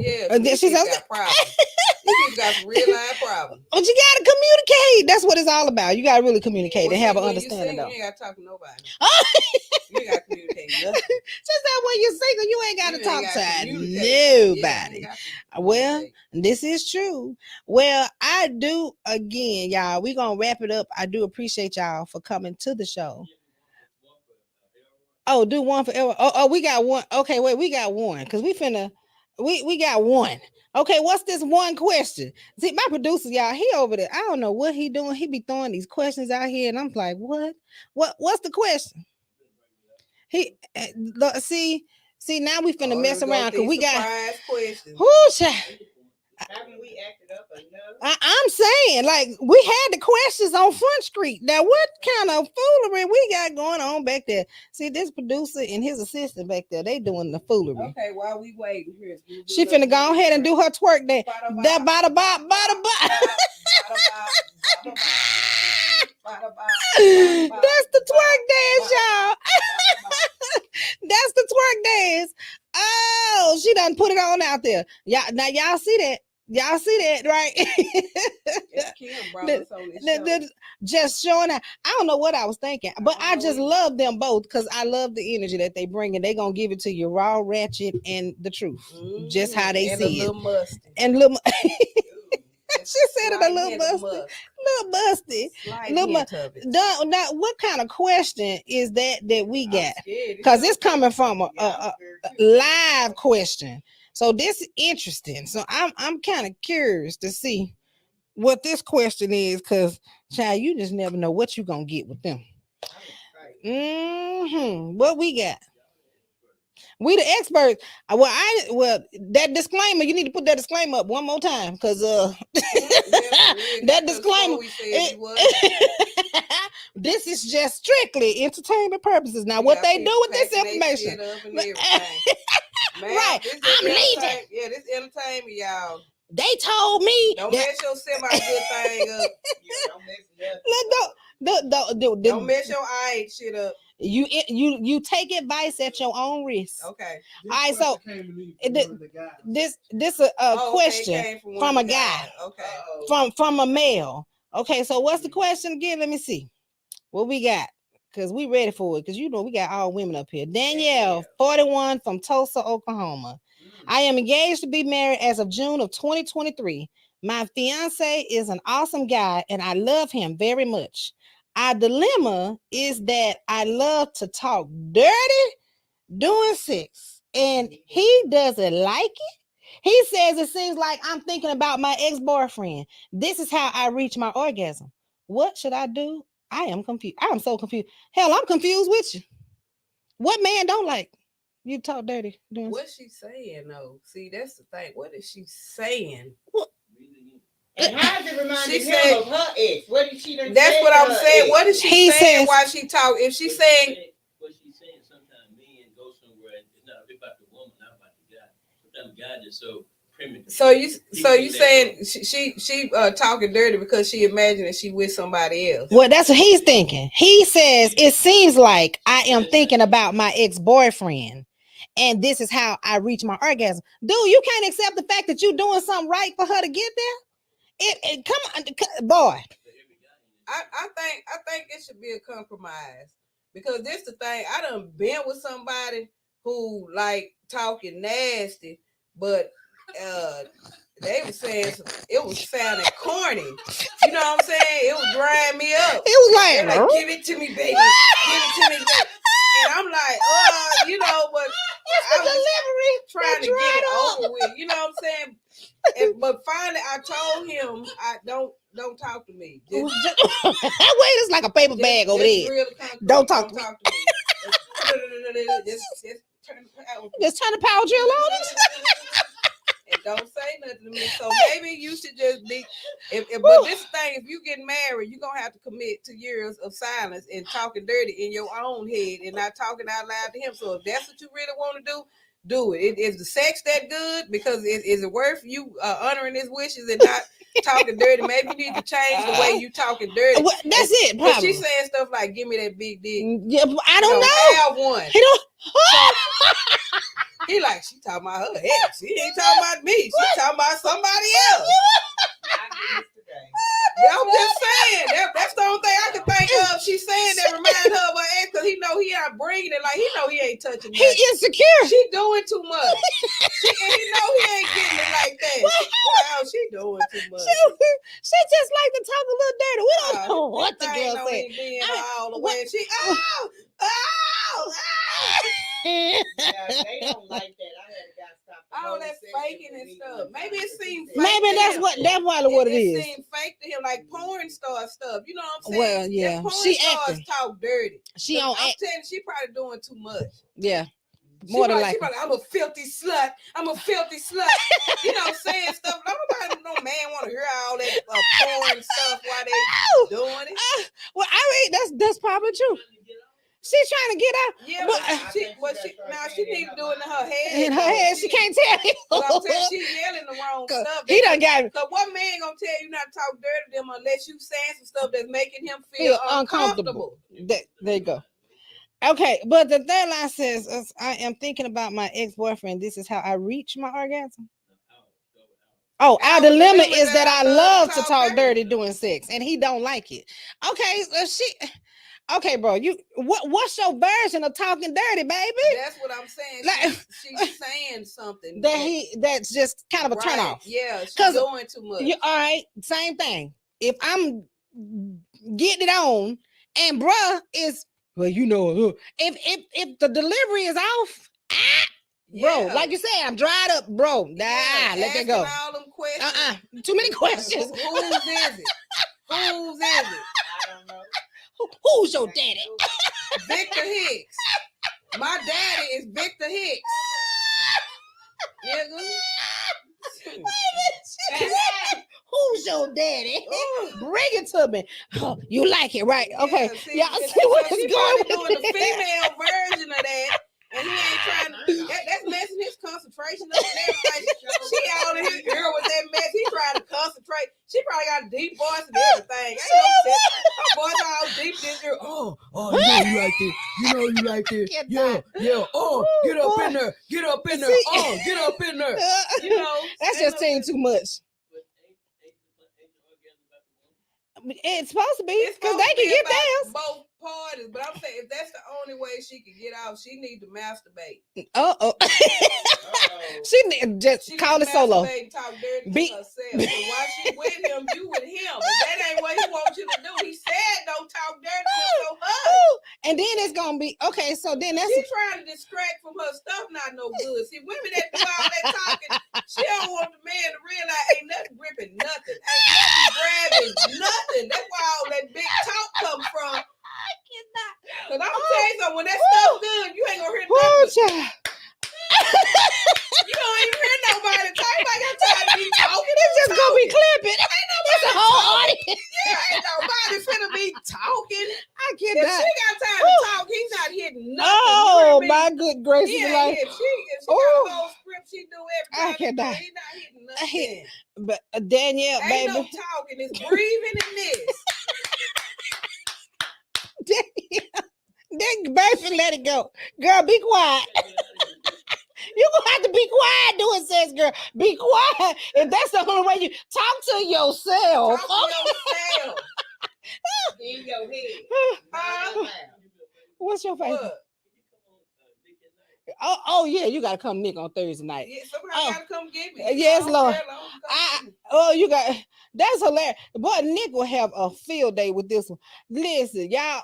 She's got problems. You got some real life problems. But you gotta communicate. That's what it's all about. You gotta really communicate and have an understanding. You ain't gotta talk to nobody. You ain't gotta communicate nothing. Just that when you're single, you ain't gotta talk to nobody. Well, this is true. Well, I do again, y'all. We're gonna wrap it up. I do appreciate y'all for coming to the show. Oh, do one forever. Oh, we got one. Okay, wait, we got one because we got one. Okay, what's this one question? See, my producer, y'all, he over there. I don't know what he doing. He be throwing these questions out here, and I'm like, what? What's the question? He look, see now we finna Oh, mess there we go around with because these we got surprise questions. whoo child. Haven't we acted up enough? I'm saying, like, we had the questions on Front Street. Now, what kind of foolery we got going on back there? See, this producer and his assistant back there, they doing the foolery. Okay, while we waiting here, She finna go ahead and do her twerk there. That bada bop, bada bop. That's the twerk dance, y'all. That's the twerk dance. Oh, she done put it on out there. Y'all, now y'all see that? Y'all see that, right? It's Kim brought us on this show. Just showing that. I don't know what I was thinking, but I just love them both because I love the energy that they bring, and they gonna give it to you raw, ratchet, and the truth, just how they and see a little musty. And little, Just she said it a little musty, little musty. Now, what kind of question is that we got? Because it's coming from a live question. So this is interesting. So I'm kind of curious to see what this question is, because child, you just never know what you're gonna get with them. What we got? We the experts. Well, that disclaimer, you need to put that disclaimer up one more time, because that disclaimer. This is just strictly entertainment purposes. Now, what they do with this information? Right, I'm leaving. Yeah, this entertainment, y'all. They told me don't mess your semi good thing up. Don't mess it up. Don't mess your eye shit up. You take advice at your own risk. Okay. All right, so this a question from a guy. Okay. From a male. Okay, so what's the question again? Let me see what we got, because we ready for it, because you know we got all women up here. Danielle, 41, from Tulsa, Oklahoma. I am engaged to be married as of June of 2023. My fiance is an awesome guy, and I love him very much. Our dilemma is that I love to talk dirty during sex, and he doesn't like it. He says it seems like I'm thinking about my ex-boyfriend. This is how I reach my orgasm. What should I do? I am confused. I am so confused. Hell, I'm confused with you. What man don't like you talk dirty? What's she saying though? See, that's the thing. What is she saying? What? And how does it remind him of her ex? What did she do? That's what I'm saying. What is she saying while she talk? If she's saying what she's saying, sometimes men go somewhere and it's not about the woman, not about the guy. Sometimes the guy just so primitive. So you saying she talking dirty because she imagining she with somebody else. Well, that's what he's thinking. He says it seems like I am thinking about my ex-boyfriend, and this is how I reach my orgasm. Dude, you can't accept the fact that you're doing something right for her to get there. It come on, boy. I think it should be a compromise, because this the thing. I done been with somebody who like talking nasty, but they were saying it was sounding corny. You know what I'm saying? It was drying me up. It was like, give it to me, baby. Give it to me, baby. And I'm like, you know, but I was trying to get it over with. You know what I'm saying? But finally, I told him, don't talk to me. Wait, it's like a paper bag over there. Don't talk to me. Just turn the power drill on. And don't say nothing to me. So maybe you should just be. But this thing, if you get married, you're gonna have to commit to years of silence and talking dirty in your own head and not talking out loud to him. So if that's what you really want to do it. Is the sex that good? Because is it worth you honoring his wishes and not talking dirty? Maybe you need to change the way you talking dirty. Well, that's it. But she's saying stuff like, "Give me that big dick." Yeah, I don't know. Have one. He don't. He like, she talking about her ex. She ain't talking about me. She talking about somebody else. I'm just saying. That's the only thing I can think of. She's saying that remind her of her ex, because he know he not bringing it. Like, he know he ain't touching He insecure. She doing too much. And he know he ain't getting it like that. Wow, she doing too much. She just like to talk a little dirty. We don't know what the girl said. All the way. She Yeah, they don't like that. I had a guy stop the All whole that session faking with and me stuff. one Maybe time it 'cause he seemed said, fake. Maybe that's probably what it It is. seemed fake to him, like porn star stuff. You know what I'm saying? Well, yeah, Them porn she stars acting. talk dirty. She 'Cause on I'm act. telling you, she probably doing too much. Yeah, She more than probably, likely. I'm a filthy slut. I'm a filthy slut. You know, saying stuff. Nobody, no man want to hear all that porn stuff while they doing it. Well, I mean that's probably true. She's trying to get out. Yeah, But she need to do it in her head. in her head, she can't tell you. But I'm saying she yelling the wrong 'Cause stuff. he done got Cause what man gonna tell you not to talk dirty to them unless you saying some stuff that's making him feel feel uncomfortable. uncomfortable. There you go. Okay, but the third line says, I am thinking about my ex-boyfriend. This is how I reach my orgasm. Oh, our dilemma is that I love to talk dirty during sex, and he don't like it. Okay, so okay, bro. What's your version of talking dirty, baby? That's what I'm saying. Like- She's saying something That's just kind of a turn off. Yeah, she's 'Cause doing too much. All right, same thing. If I'm getting it on, and bruh is if the delivery is off, bro, like you said, I'm dried up, bro. Let that go. All them questions. Too many questions. Whose is it? Whose is it? I don't know. Who's your daddy? Victor Hicks. My daddy is Victor Hicks. Who's your daddy? Bring it to me. Oh, you like it, right? Okay. Y'all see what is going doing with the it. female version of that. And he ain't trying to, that's messing his concentration up and everything. She all in his ear with that mess. He trying to concentrate. She probably got a deep voice and everything. Ain't no sense. Her voice all deep in his ear. Oh, you know you like it. You know you like it. Yeah. Oh, get up in there. Get up in there. Oh, get up in there. You know. That's just saying too much. It's supposed to be because they can get theirs. Both parties, but I'm saying if that's the only way she can get out, she need to masturbate. She just call it solo. Talk dirty to herself. So while she with him, you with him. But that ain't what he wants you to do. He said don't talk dirty to her. And then it's gonna be okay. So then that's she's trying to distract from her stuff. Not no good. See, women that do all that talking, she don't want the man to realize ain't nothing gripping nothing, ain't nothing grabbing nothing. That's where all that big talk come from. Cause I'm gonna tell you something, when that stuff good, you ain't gonna hear nothing. You don't even hear nobody talk. Like I'm tired of be talking. It's just gonna be clipping. It's a whole audience. Yeah, ain't nobody finna be talking. I If cannot. she got time to talk, he's not hitting nothing. Oh my good gracious! Yeah, if she got a whole script, she do everything. I cannot. He's not hitting nothing. But Danielle, ain't baby, no talking. It's breathing in this. Then baby, let it go. Girl, be quiet. You're gonna have to be quiet doing sex, girl. Be quiet. If that's the only way you talk to yourself. Talk to yourself. In your head. What's your favorite? What? Oh yeah, you gotta come Nick on Thursday night. Yeah, somebody gotta come get me. Yes, Lord. You got that's hilarious. Boy, Nick will have a field day with this one. Listen, y'all.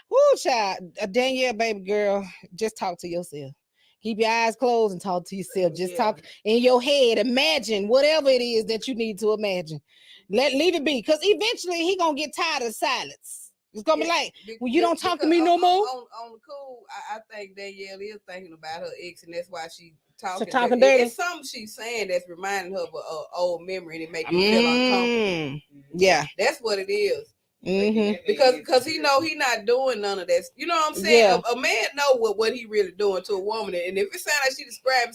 Whoo, child, Danielle, baby girl, just talk to yourself. Keep your eyes closed and talk to yourself. Just talk in your head. Imagine whatever it is that you need to imagine. Leave it be, because eventually he gonna get tired of silence. It's gonna be like, well, you don't talk to me no more. On the cool, I think Danielle is thinking about her ex, and that's why she talking. Talking dirty. It's something she's saying that's reminding her of an old memory, and it makes me feel uncomfortable. Yeah, that's what it is. Mm-hmm. Because he know he not doing none of that. You know what I'm saying? Yeah. A man know what he really doing to a woman, and if it sounds like she describing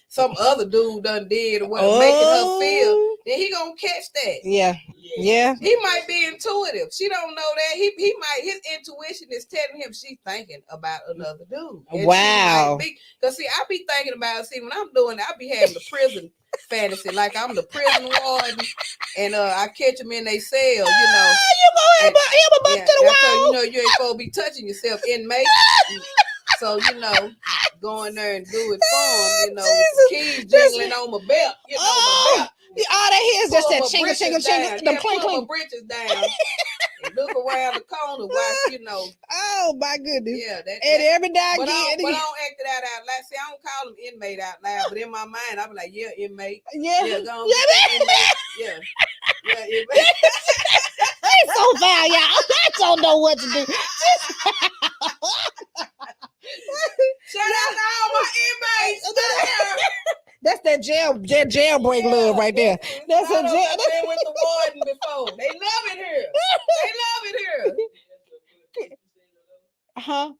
some other dude done did or what making her feel, then he gonna catch that. Yeah. He might be intuitive. She don't know that. He might, his intuition is telling him she's thinking about another dude. And wow. Because see, I be thinking about, see, when I'm doing it, I be having the prison fantasy, like I'm the prison warden, and I catch them in their cell, you know. You go ahead, to the wall. You know, you ain't supposed to be touching yourself, inmate. So, you know, go in there and do it for him, you know, keys jingling on my belt, you know, my belt. All that here is just that chingle, the clink, clink. Pull my britches down. look around the corner, watch, Oh my goodness. yeah, And every now but I and don't again, act it out loud. See, I don't call them inmate out loud, but in my mind, I'm like, yeah, inmate. yeah, Yeah, go on, get that inmate. Yeah. Yeah, inmate. it's so foul, y'all. I don't know what to do. Shout out to all my inmates out there. That's that jailbreak love right there. That's a I've jail. been with the warden before. They love it here. They love it here. Huh?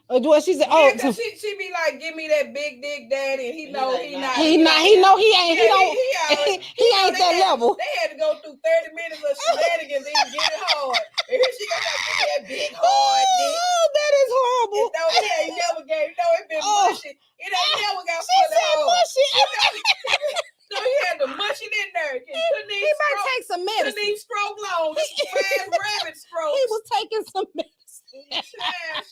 What she said? Yeah, Oh, cause she be like, give me that big dick daddy, and he know like, he nah. not. he know he ain't. He don't. He ain't that level. They had to go through 30 minutes of shenanigans to even get it hard. And here she got to give me that big hard dick. Oh, that is horrible. And no, he ain't never gave. No, it been Oh. mushy. It ain't never got She fully said hard. mushy. No, he had to mush it in there. He might take some Couldn't medicine. even stroke long. Just fast rabbit strokes. He was taking some medicine. Child,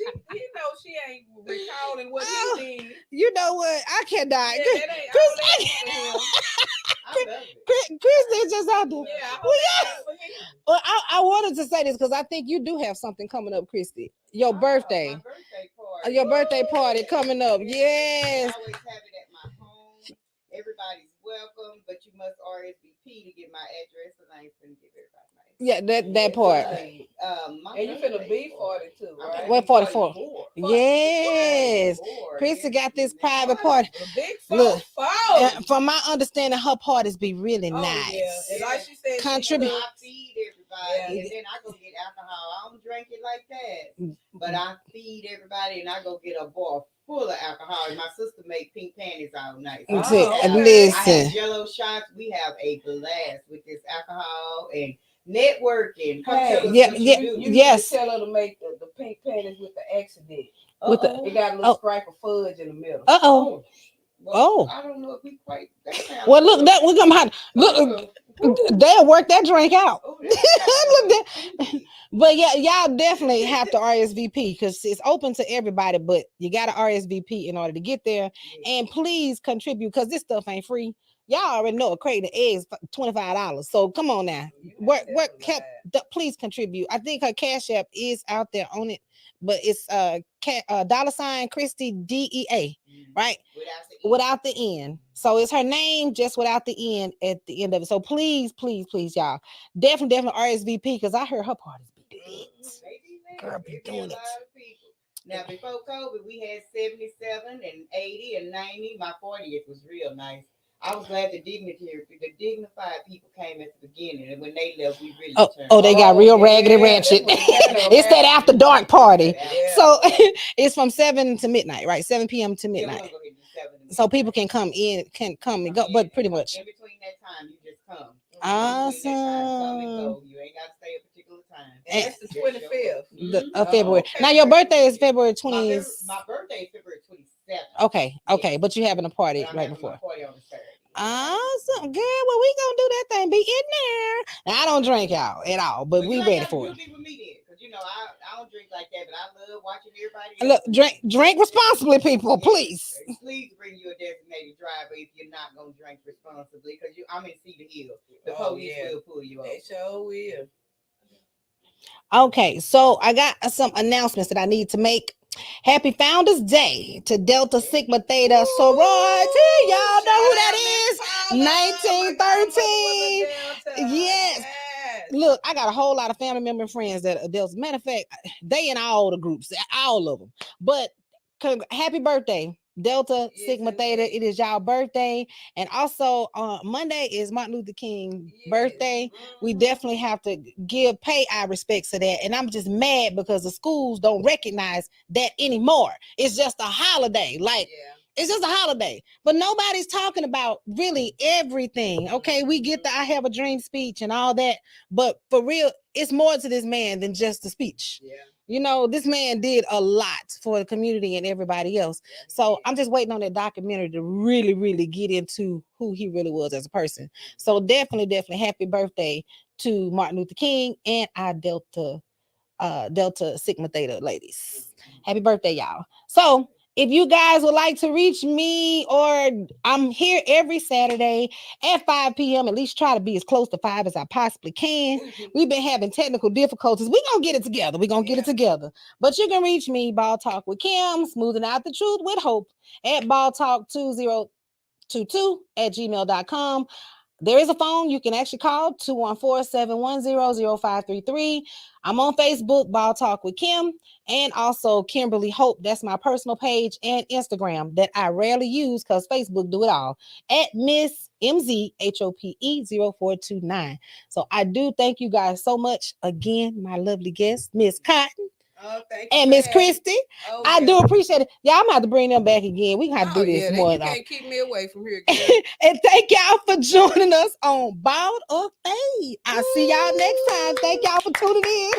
she ain't recalling what Oh. he did. You know what? I cannot. Yeah, that ain't all that is for him. I love it. Christy is just out there. Yeah, I hope Well, that ain't for him. Well, I wanted to say this because I think you do have something coming up, Christy. Your birthday. My birthday party. Your birthday party coming up. Yes. I always have it at my home. Everybody's welcome, but you must RSVP to get my address, and I ain't finna give everybody my address. Yeah, that part. And you finna be 42, right? What 44? Yes. Christy got this private party. A big Look, phone. from my understanding, her parties be really Oh, nice. yeah. And like she said, Contribute. I feed everybody, and then I go get alcohol. I don't drink it like that, but I feed everybody, and I go get a bar full of alcohol. And my sister make pink panties all night. So I Listen. have Jello shots. We have a blast with this alcohol and networking. Yes. Tell her to make the pink panties with the accident. With the It got a little stripe of fudge in the middle. Well, I don't know if we quite. Well, look, that we're gonna look. They'll work that drink out. Look that. But yeah, y'all definitely have to RSVP because it's open to everybody, but you got to RSVP in order to get there. And please contribute because this stuff ain't free. Y'all already know a crate of eggs $25. So come on now. Please contribute. I think her Cash App is out there on it, but it's $ Christy DEA, right? Without the end. So it's her name just without the end at the end of it. So please, y'all, definitely RSVP because I heard her parties be doing it. Girl, be doing it. Now before COVID, we had 77 and 80 and 90. My 40th was real nice. I was glad the dignified people came at the beginning, and when they left, we really turned. They got real raggedy ratchet. It's that after dark party. So it's from 7 to midnight, right? 7 p.m. to midnight. So people can come and go, but pretty much. In between that time, you just come. Awesome. You ain't got to stay a particular time. And that's the 25th of February. Now your birthday is February 20th. My birthday is February 27th. Okay, but you having a party right before. My party on the Saturday. Awesome, girl. Well, we gonna do that thing. Be in there. Now, I don't drink y'all at all, but we ready for it. Because I don't drink like that, but I love watching everybody. Look, drink responsibly, people, please. Please bring you a designated driver if you're not gonna drink responsibly, because I'm in Cedar Hill. The police will pull you over. They sure will. Okay, so I got some announcements that I need to make. Happy Founders Day to Delta Sigma Theta Sorority. Y'all know who that is? 1913. Yes. Look, I got a whole lot of family member and friends that are Delta. Matter of fact, they in all the groups, all of them. But happy birthday, Delta Sigma Theta. It is y'all birthday. And also Monday is Martin Luther King's birthday. We definitely have to pay our respects to that. And I'm just mad because the schools don't recognize that anymore. It's just a holiday. It's just a holiday, but nobody's talking about really everything. Okay, we get the I Have a Dream speech and all that, but for real, it's more to this man than just the speech. This man did a lot for the community and everybody else. So I'm just waiting on that documentary to really, really get into who he really was as a person. So definitely happy birthday to Martin Luther King and our Delta Sigma Theta ladies. Happy birthday, y'all. So If you guys would like to reach me, or I'm here every Saturday at 5 p.m., at least try to be as close to 5 as I possibly can. We've been having technical difficulties. We're going to get it together. We're going to get it together. But you can reach me, Ball Talk with Kim, Smoothing Out the Truth with Hope, at balltalk2022@gmail.com. There is a phone you can actually call, 214-710-0533. I'm on Facebook, Ball Talk with Kim, and also Kimberly Hope. That's my personal page, and Instagram that I rarely use because Facebook do it all, at Miss MZHOPE 0429. So I do thank you guys so much. Again, my lovely guest, Miss Cotton. Oh, thank you And for Miss having me. Christy. Oh, I yeah. do appreciate it. Yeah, I'm gonna have to bring them back again. We have to do this more. You can't keep me away from here, girl. And thank y'all for joining us on Bald or Fade. I'll see y'all next time. Thank y'all for tuning in.